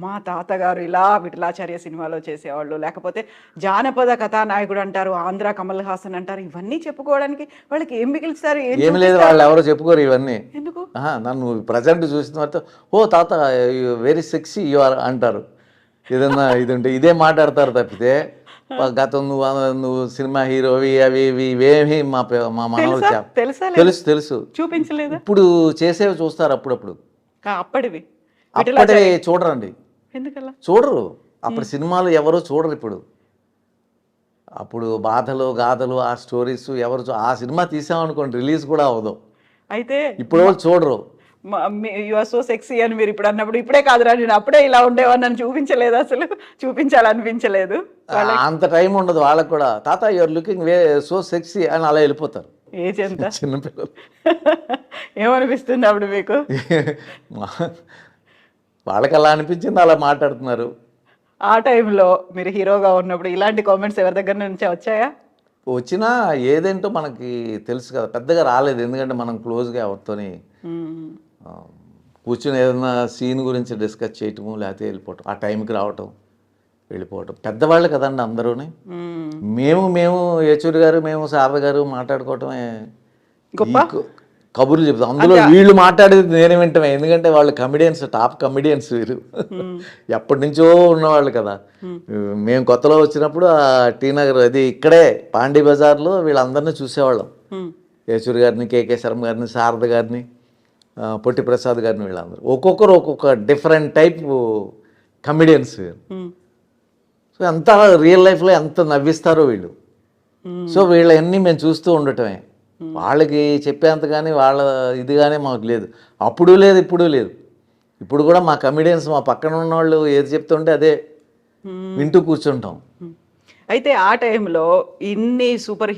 మా తాతగారు ఇలా విఠలాచార్య సినిమాలో చేసేవాళ్ళు, లేకపోతే జానపద కథానాయకుడు అంటారు, ఆంధ్ర కమల్ హాసన్ అంటారు, ఇవన్నీ చెప్పుకోవడానికి వాళ్ళకి ఏం మిగిలిస్తారు? ఏమి లేదు, వాళ్ళు ఎవరో చెప్పుకోరు ఇవన్నీ. ఎందుకు? నన్ను ప్రజెంట్ చూసిన తర్వాత ఓ తాత వెరీ సెక్సీ యు ఆర్ అంటారు. ఏదన్నా ఇది ఉంటే ఇదే మాట్లాడతారు తప్పితే గతం నువ్వు సినిమా హీరోవి అవి ఇవేమి మా మనవలు తెలుసు చూపించలేదు. ఇప్పుడు చేసేవి చూస్తారు అప్పుడప్పుడు, అప్పటివి చూడరండి. ఎందుకలా చూడరు? అప్పుడు సినిమాలు ఎవరు చూడరు ఇప్పుడు. అప్పుడు బాధలు గాథలు ఆ స్టోరీస్ ఎవరు ఆ సినిమా తీసామనుకోండి రిలీజ్ కూడా అవ్వదు. అయితే ఇప్పుడు చూడరు. యు ఆర్ సో సెక్సీ అని మీరు ఇప్పుడు అన్నప్పుడు, ఇప్పుడే కాదురా నేను అప్పుడే ఇలా ఉండేవాడిని అని చూపించలేదు, అసలు చూపించాలనిపించలేదు. అంత టైం ఉండదు వాళ్ళకి కూడా. తాత యూఆర్ లుకింగ్ సో సెక్సీ అని అలా వెళ్ళిపోతారు ఏజ్ ఎంత? చిన్నపిల్లలు. ఏమనిపిస్తుంది అప్పుడు మీకు? వాళ్ళకి అలా అనిపించింది, అలా మాట్లాడుతున్నారు. ఆ టైంలో మీరు హీరోగా ఉన్నప్పుడు ఇలాంటి కామెంట్స్ ఎవరి దగ్గర నుంచి వచ్చాయా? వచ్చినా ఏదేంటో మనకి తెలుసు కదా, పెద్దగా రాలేదు. ఎందుకంటే మనం క్లోజ్గా ఎవరితోని కూర్చొని ఏదైనా సీన్ గురించి డిస్కస్ చేయటము, లేకపోతే వెళ్ళిపోవటం, ఆ టైంకి రావటం వెళ్ళిపోవటం. పెద్దవాళ్ళు కదండి అందరూని. మేము యేచూరి గారు, మేము శారద గారు మాట్లాడుకోవటమే గొప్ప కబుర్లు చెప్తాం. అందులో వీళ్ళు మాట్లాడేది నేను వింటమే, ఎందుకంటే వాళ్ళు కమెడియన్స్, టాప్ కమెడియన్స్ వీరు. ఎప్పటి నుంచో ఉన్నవాళ్ళు కదా. మేము కొత్తలో వచ్చినప్పుడు ఆ టీ నగర్, అది ఇక్కడే పాండీ బజార్లో వీళ్ళందరినీ చూసేవాళ్ళం. యేచూరి గారిని, కేకే శర్మ గారిని, శారద గారిని, పొట్టి ప్రసాద్ గారిని, వీళ్ళందరూ ఒక్కొక్కరు ఒక్కొక్క డిఫరెంట్ టైప్ కమెడియన్స్. సో ఎంత రియల్ లైఫ్లో ఎంత నవ్విస్తారో వీళ్ళు. సో వీళ్ళన్నీ మేము చూస్తూ ఉండటమే. వాళ్ళకి చెప్పేంత కానీ వాళ్ళ ఇది కానీ మాకు లేదు. అప్పుడు లేదు, ఇప్పుడు లేదు. ఇప్పుడు కూడా మా కమెడియన్స్, మా పక్కన ఉన్న వాళ్ళు ఏది చెప్తుంటే అదే వింటూ కూర్చుంటాం. అయితే ఆ టైంలో ఇన్ని సూపర్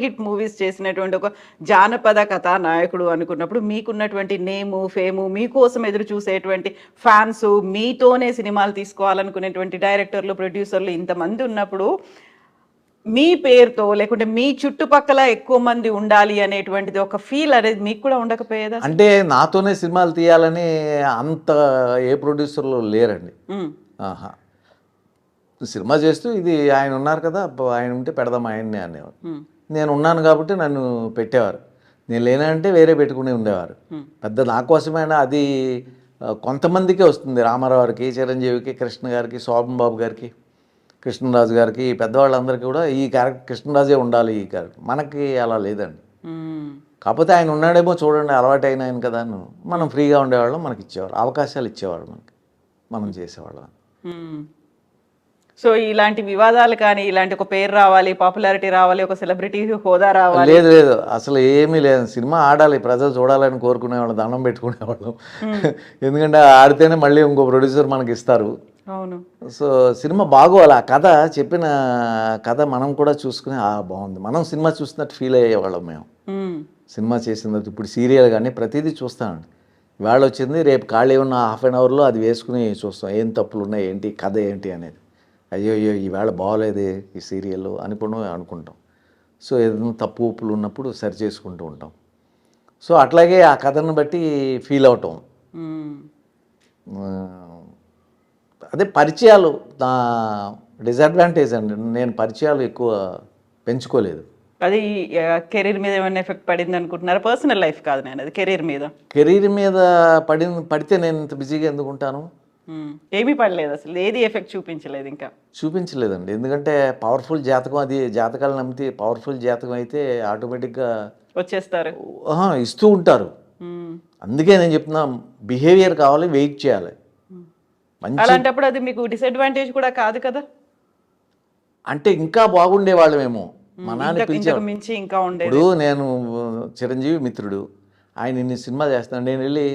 హిట్ మూవీస్ చేసినటువంటి ఒక జానపద కథా నాయకుడు అనుకున్నప్పుడు మీకున్నటువంటి నేము, ఫేము, మీకోసం ఎదురు చూసేటువంటి ఫ్యాన్స్, మీతోనే సినిమాలు తీసుకోవాలనుకునేటువంటి డైరెక్టర్లు, ప్రొడ్యూసర్లు ఇంతమంది ఉన్నప్పుడు మీ పేరుతో లేకుంటే మీ చుట్టుపక్కల ఎక్కువ మంది ఉండాలి అనేటువంటిది ఒక ఫీల్ అనేది మీకు కూడా ఉండకపోయేదా? అంటే నాతోనే సినిమాలు తీయాలని అంత ఏ ప్రొడ్యూసర్లు లేరండి. ఆహా, సినిమా చేస్తూ ఇది ఆయన ఉన్నారు కదా, ఆయన ఉంటే పెడదాం ఆయన్ని అనేవారు. నేను ఉన్నాను కాబట్టి నన్ను పెట్టేవారు. నేను లేనంటే వేరే పెట్టుకుని ఉండేవారు. పెద్ద నా కోసమైనా అది కొంతమందికే వస్తుంది. రామారావు గారికి, చిరంజీవికి, కృష్ణ గారికి, శోభన్ బాబు గారికి, కృష్ణరాజు గారికి, పెద్దవాళ్ళందరికీ కూడా ఈ క్యారెక్టర్ కృష్ణరాజే ఉండాలి ఈ క్యారెక్టర్. మనకి అలా లేదండి. కాకపోతే ఆయన ఉన్నాడేమో చూడండి, అలవాటు అయిన ఆయన కదా, మనం ఫ్రీగా ఉండేవాళ్ళం, మనకి ఇచ్చేవారు, అవకాశాలు ఇచ్చేవాళ్ళు మనకి, మనం చేసేవాళ్ళం. సో ఇలాంటి వివాదాలు కానీ, ఇలాంటి ఒక పేరు రావాలి, పాపులారిటీ రావాలి, ఒక సెలబ్రిటీ హోదా రావాలి, లేదు లేదు, అసలు ఏమీ లేదు. సినిమా ఆడాలి, ప్రజలు చూడాలని కోరుకునేవాళ్ళు, దండం పెట్టుకునేవాళ్ళం. ఎందుకంటే ఆడితేనే మళ్ళీ ఇంకో ప్రొడ్యూసర్ మనకి ఇస్తారు. అవును. సో సినిమా బాగోవాలి, ఆ కథ చెప్పిన కథ మనం కూడా చూసుకుని బాగుంది, మనం సినిమా చూసినట్టు ఫీల్ అయ్యేవాళ్ళం మేము. సినిమా చేసిన ఇప్పుడు సీరియల్ కానీ ప్రతిదీ చూస్తామండి. ఇవాళ వచ్చింది, రేపు ఖాళీ ఉన్న హాఫ్ అన్ అవర్లో అది వేసుకుని చూస్తాం, ఏం తప్పులు ఉన్నాయి ఏంటి, కథ ఏంటి అనేది. అయ్యో ఈవేళ బాగోలేదే ఈ సీరియల్ అనుకుంటాం. సో ఏదైనా తప్పు ఉప్పులు ఉన్నప్పుడు సరి చేసుకుంటూ ఉంటాం. సో అట్లాగే ఆ కథను బట్టి ఫీల్ అవటం. అదే పరిచయాలు నా డిసడ్వాంటేజ్ అండి. నేను పరిచయాలు ఎక్కువ పెంచుకోలేదు. అది కెరీర్ మీద ఏమైనా ఎఫెక్ట్ పడింది అనుకుంటున్నారా? పర్సనల్ లైఫ్ కాదు, నేను అది కెరీర్ మీద పడితే నేను ఇంత బిజీగా ఎందుకు ఉంటాను? ఏమీ పడలేదు, అసలు ఏది ఎఫెక్ట్ చూపించలేదు, ఇంకా చూపించలేదండి. ఎందుకంటే పవర్ఫుల్ జాతకం, అది జాతకాలు నమ్మితే పవర్ఫుల్ జాతకం అయితే ఆటోమేటిక్గా వచ్చేస్తారు, ఇస్తూ ఉంటారు. అందుకే నేను చెప్తున్నా, బిహేవియర్ కావాలి, వెయిట్ చేయాలి. అలాంటప్పుడు అది మీకు డిసడ్వాంటేజ్ కూడా కాదు కదా? అంటే ఇంకా బాగుండేవాళ్ళమేమో. మా నాన్న పిలిచాడు, ఇంకా ఉండే. ఇప్పుడు నేను చిరంజీవి మిత్రుడు, ఆయన ఇన్ని సినిమా చేస్తాను, నేను వెళ్ళి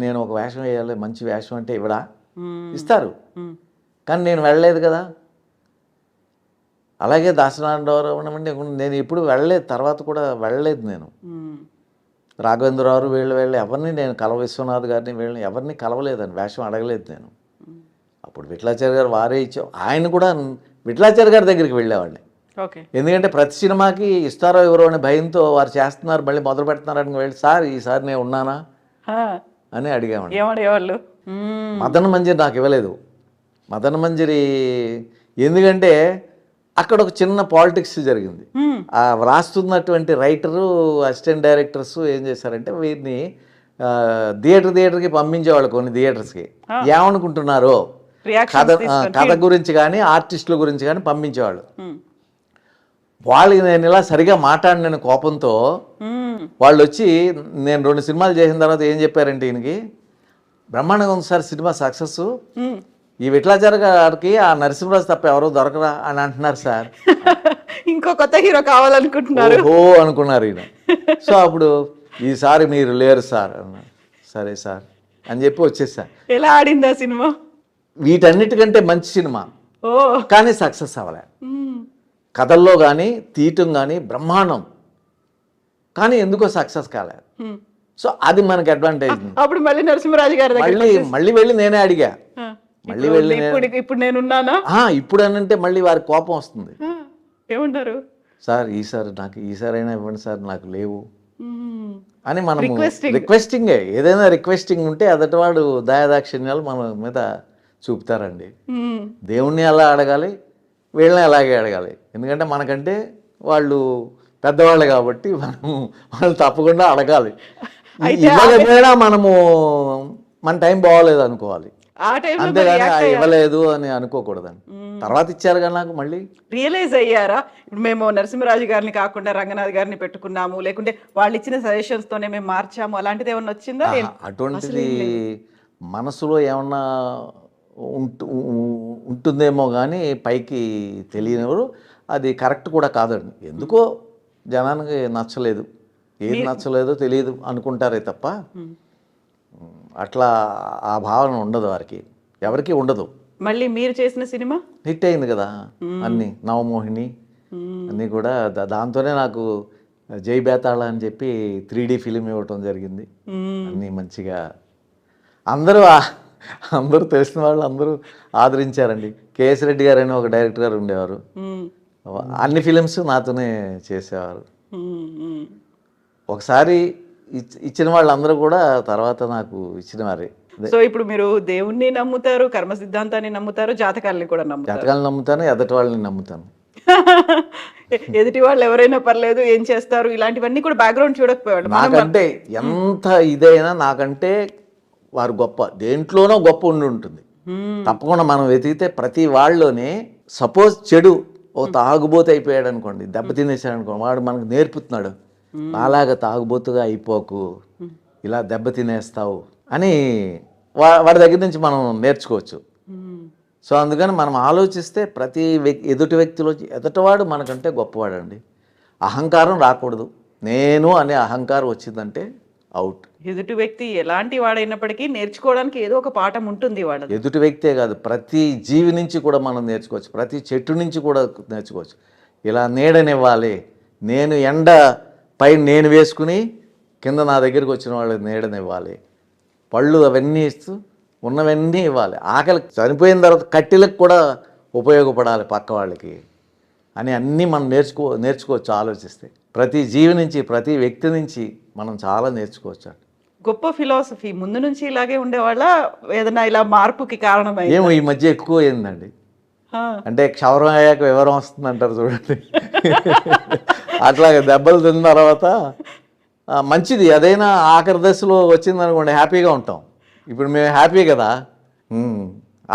నేను ఒక వేషం వేయాలి, మంచి వేషం అంటే ఇవ్వడా, ఇస్తారు. కానీ నేను వెళ్ళలేదు కదా. అలాగే దాసనారాయణ నేను ఎప్పుడు వెళ్ళలేదు, తర్వాత కూడా వెళ్ళలేదు. నేను రాఘవేంద్రరావు వీళ్ళు ఎవరిని, నేను విశ్వనాథ్ గారిని వీళ్ళని ఎవరిని కలవలేదని, వేషం అడగలేదు నేను. అప్పుడు విఠలాచార్య గారు వారే ఇచ్చాం, ఆయన కూడా విఠలాచార్య గారి దగ్గరికి వెళ్ళేవాడిని. ఎందుకంటే ప్రతి సినిమాకి ఇస్తారో ఎవరో అనే భయంతో వారు చేస్తున్నారు, మళ్ళీ మొదలు పెడుతున్నారని వెళ్ళి, సార్ ఈసారి నేను ఉన్నానా అని అడిగామండి. మదన మంజరి నాకు ఇవ్వలేదు. మదన మంజరి ఎందుకంటే అక్కడ ఒక చిన్న పాలిటిక్స్ జరిగింది. ఆ వ్రాస్తున్నటువంటి రైటరు, అసిస్టెంట్ డైరెక్టర్స్ ఏం చేశారంటే వీరిని థియేటర్కి పంపించేవాళ్ళు. కొన్ని థియేటర్స్కి ఏమనుకుంటున్నారో కథ గురించి కానీ ఆర్టిస్టుల గురించి కానీ పంపించేవాళ్ళు. వాళ్ళకి నేను ఇలా సరిగా మాట్లాడిన కోపంతో వాళ్ళు వచ్చి, నేను 2 సినిమాలు చేసిన తర్వాత ఏం చెప్పారంటే, ఈయనకి బ్రహ్మాండంగా ఉంది సార్ సినిమా, సక్సెస్, ఈ విఠలాచార్య గారికి ఆ నరసింహరాజు తప్ప ఎవరో దొరకరా అని అంటున్నారు సార్. ఇంకో కొత్త హీరో కావాలనుకుంటున్నారు ఓ అనుకున్నారు ఈయన. సో అప్పుడు ఈసారి మీరు లేరు సార్ అన్నా. సరే సార్ అని చెప్పి వచ్చేసా. ఎలా ఆడింది ఆ సినిమా? వీటన్నిటికంటే మంచి సినిమా, ఓ కానీ సక్సెస్ అవ్వలే. కథల్లో కానీ తీయటం కానీ బ్రహ్మాండం, కానీ ఎందుకో సక్సెస్ కాలేదు. సో అది మనకి అడ్వాంటేజ్. అప్పుడు మళ్ళీ నరసింహరాజు గారి దగ్గర మళ్ళీ వెళ్ళి నేనే అడిగా. మళ్ళీ వెళ్ళి ఇప్పుడు నేనున్నానా ఇప్పుడు అని అంటే మళ్ళీ వారికి కోపం వస్తుంది. ఏమంటారు? సార్ ఈసారైనా ఇవ్వండి సార్, నాకు లేవు అని మనం రిక్వెస్టింగే. ఏదైనా రిక్వెస్టింగ్ ఉంటే ఎదటివాడు దయాదాక్షిణ్యాలు మన మీద చూపుతారండి. దేవుణ్ణి అలా అడగాలి, వీళ్ళని అలాగే అడగాలి. ఎందుకంటే మనకంటే వాళ్ళు పెద్దవాళ్ళు కాబట్టి వాళ్ళు తప్పకుండా అడగాలి. ఇవ్వకపోయినా మనము మన టైం బాగోలేదు అనుకోవాలి, అంతేగాని ఇవ్వలేదు అని అనుకోకూడదండి. తర్వాత ఇచ్చారు కానీ నాకు మళ్ళీ రియలైజ్ అయ్యారా, ఇప్పుడు మేము నరసింహరాజు గారిని కాకుండా రంగనాథ్ గారిని పెట్టుకున్నాము, లేకుంటే వాళ్ళు ఇచ్చిన సజెషన్స్ తోనే మేము మార్చాము, అలాంటిది ఏమన్నా వచ్చిందా? అటువంటిది మనసులో ఏమన్నా ఉంటుందేమో కానీ పైకి తెలియనివారు. అది కరెక్ట్ కూడా కాదండి. ఎందుకో జనానికి నచ్చలేదు, ఏది నచ్చలేదో తెలియదు అనుకుంటారే తప్ప అట్లా ఆ భావన ఉండదు వారికి, ఎవరికి ఉండదు. మళ్ళీ మీరు చేసిన సినిమా హిట్ అయింది కదా అన్ని, నవమోహిని అన్నీ కూడా. దాంతోనే నాకు జై బేతాళ అని చెప్పి 3D ఫిలిం ఇవ్వటం జరిగింది. అన్నీ మంచిగా అందరూ తెలిసిన వాళ్ళు అందరూ ఆదరించారండి. కేఎస్ రెడ్డి గారు అని ఒక డైరెక్టర్ గారు ఉండేవారు, అన్ని ఫిలిమ్స్ నాతోనే చేసేవారు. ఒకసారి ఇచ్చిన వాళ్ళందరూ కూడా తర్వాత నాకు ఇచ్చిన వారే. సో ఇప్పుడు మీరు దేవుణ్ణి నమ్ముతారు, కర్మ సిద్ధాంతాన్ని నమ్ముతారు, జాతకాలని కూడా నమ్ముతారు. జాతకాలను నమ్ముతాను, ఎదటి వాళ్ళని నమ్ముతాను. ఎదుటి వాళ్ళు ఎవరైనా పర్లేదు, ఏం చేస్తారు, ఇలాంటివన్నీ కూడా బ్యాక్గ్రౌండ్ చూడకపోయాడు. నాకంటే ఎంత ఇదైనా నాకంటే వారు గొప్ప, దేంట్లోనో గొప్ప ఉండి ఉంటుంది తప్పకుండా. మనం వెతికితే ప్రతి వాళ్ళలోనే, సపోజ్ చెడు ఓ తాగుబోతు అయిపోయాడు అనుకోండి, దెబ్బతినేసాడు అనుకోండి, వాడు మనకు నేర్పుతున్నాడు, అలాగా తాగుబోతుగా అయిపోకు, ఇలా దెబ్బతినేస్తావు అని వాడి దగ్గర నుంచి మనం నేర్చుకోవచ్చు. సో అందుకని మనం ఆలోచిస్తే ప్రతి ఎదుటి వ్యక్తిలో ఎదుటివాడు మనకంటే గొప్పవాడండి. అహంకారం రాకూడదు. నేను అనే అహంకారం వచ్చిందంటే అవుట్. ఎదుటి వ్యక్తి ఎలాంటి వాడైనప్పటికీ నేర్చుకోవడానికి ఏదో ఒక పాఠం ఉంటుంది వాడు. ఎదుటి వ్యక్తే కాదు, ప్రతి జీవి నుంచి కూడా మనం నేర్చుకోవచ్చు, ప్రతి చెట్టు నుంచి కూడా నేర్చుకోవచ్చు. ఇలా నీడనివ్వాలి, నేను ఎండ పైన నేను వేసుకుని కింద నా దగ్గరికి వచ్చిన వాళ్ళు నీడనివ్వాలి, పళ్ళు అవన్నీ ఇస్తూ ఉన్నవన్నీ ఇవ్వాలి, ఆకలి చనిపోయిన తర్వాత కట్టెలకు కూడా ఉపయోగపడాలి పక్క వాళ్ళకి అని అన్నీ మనం నేర్చుకోవచ్చు. ఆలోచిస్తే ప్రతి జీవి నుంచి, ప్రతి వ్యక్తి నుంచి మనం చాలా నేర్చుకోవచ్చు అండి. గొప్ప ఫిలాసఫీ. ముందు నుంచి ఇలాగే ఉండేవాళ్ళ, ఏదైనా ఇలా మార్పుకి కారణమై? ఏమో ఈ మధ్య ఎక్కువ అయిందండి. అంటే క్షవరం అయ్యాక వివరం వస్తుంది అంటారు చూడండి, అట్లాగే దెబ్బలు తిన్న తర్వాత మంచిది అదైనా ఆఖరి దశలో వచ్చింది అనుకోండి, హ్యాపీగా ఉంటాం. ఇప్పుడు మేము హ్యాపీ కదా,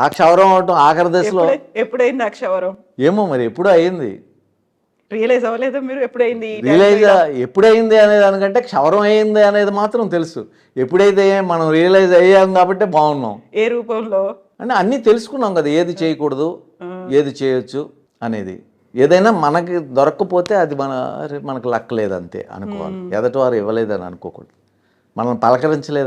ఆ క్షవరం అవటం ఆఖరి దశలో. ఎప్పుడైంది ఆ క్షవరం? ఏమో మరి ఎప్పుడు అయింది, రియలైజ్ అవ్వలేదు మీరు? ఎప్పుడైంది ఎప్పుడైంది అనే దానికంటే క్షవరం అయింది అనేది మాత్రం తెలుసు. ఎప్పుడైతే మనం రియలైజ్ అయ్యాం కాబట్టి బాగున్నాం. ఏ రూపంలో అంటే అన్నీ తెలుసుకున్నాం కదా, ఏది చేయకూడదు, ఏది చేయొచ్చు అనేది. ఏదైనా మనకి దొరక్కపోతే అది మనకు లక్కలేదు అంతే అనుకోవాలి. ఎదటి వారు ఇవ్వలేదని అనుకోకూడదు, మనం పలకరించలేదు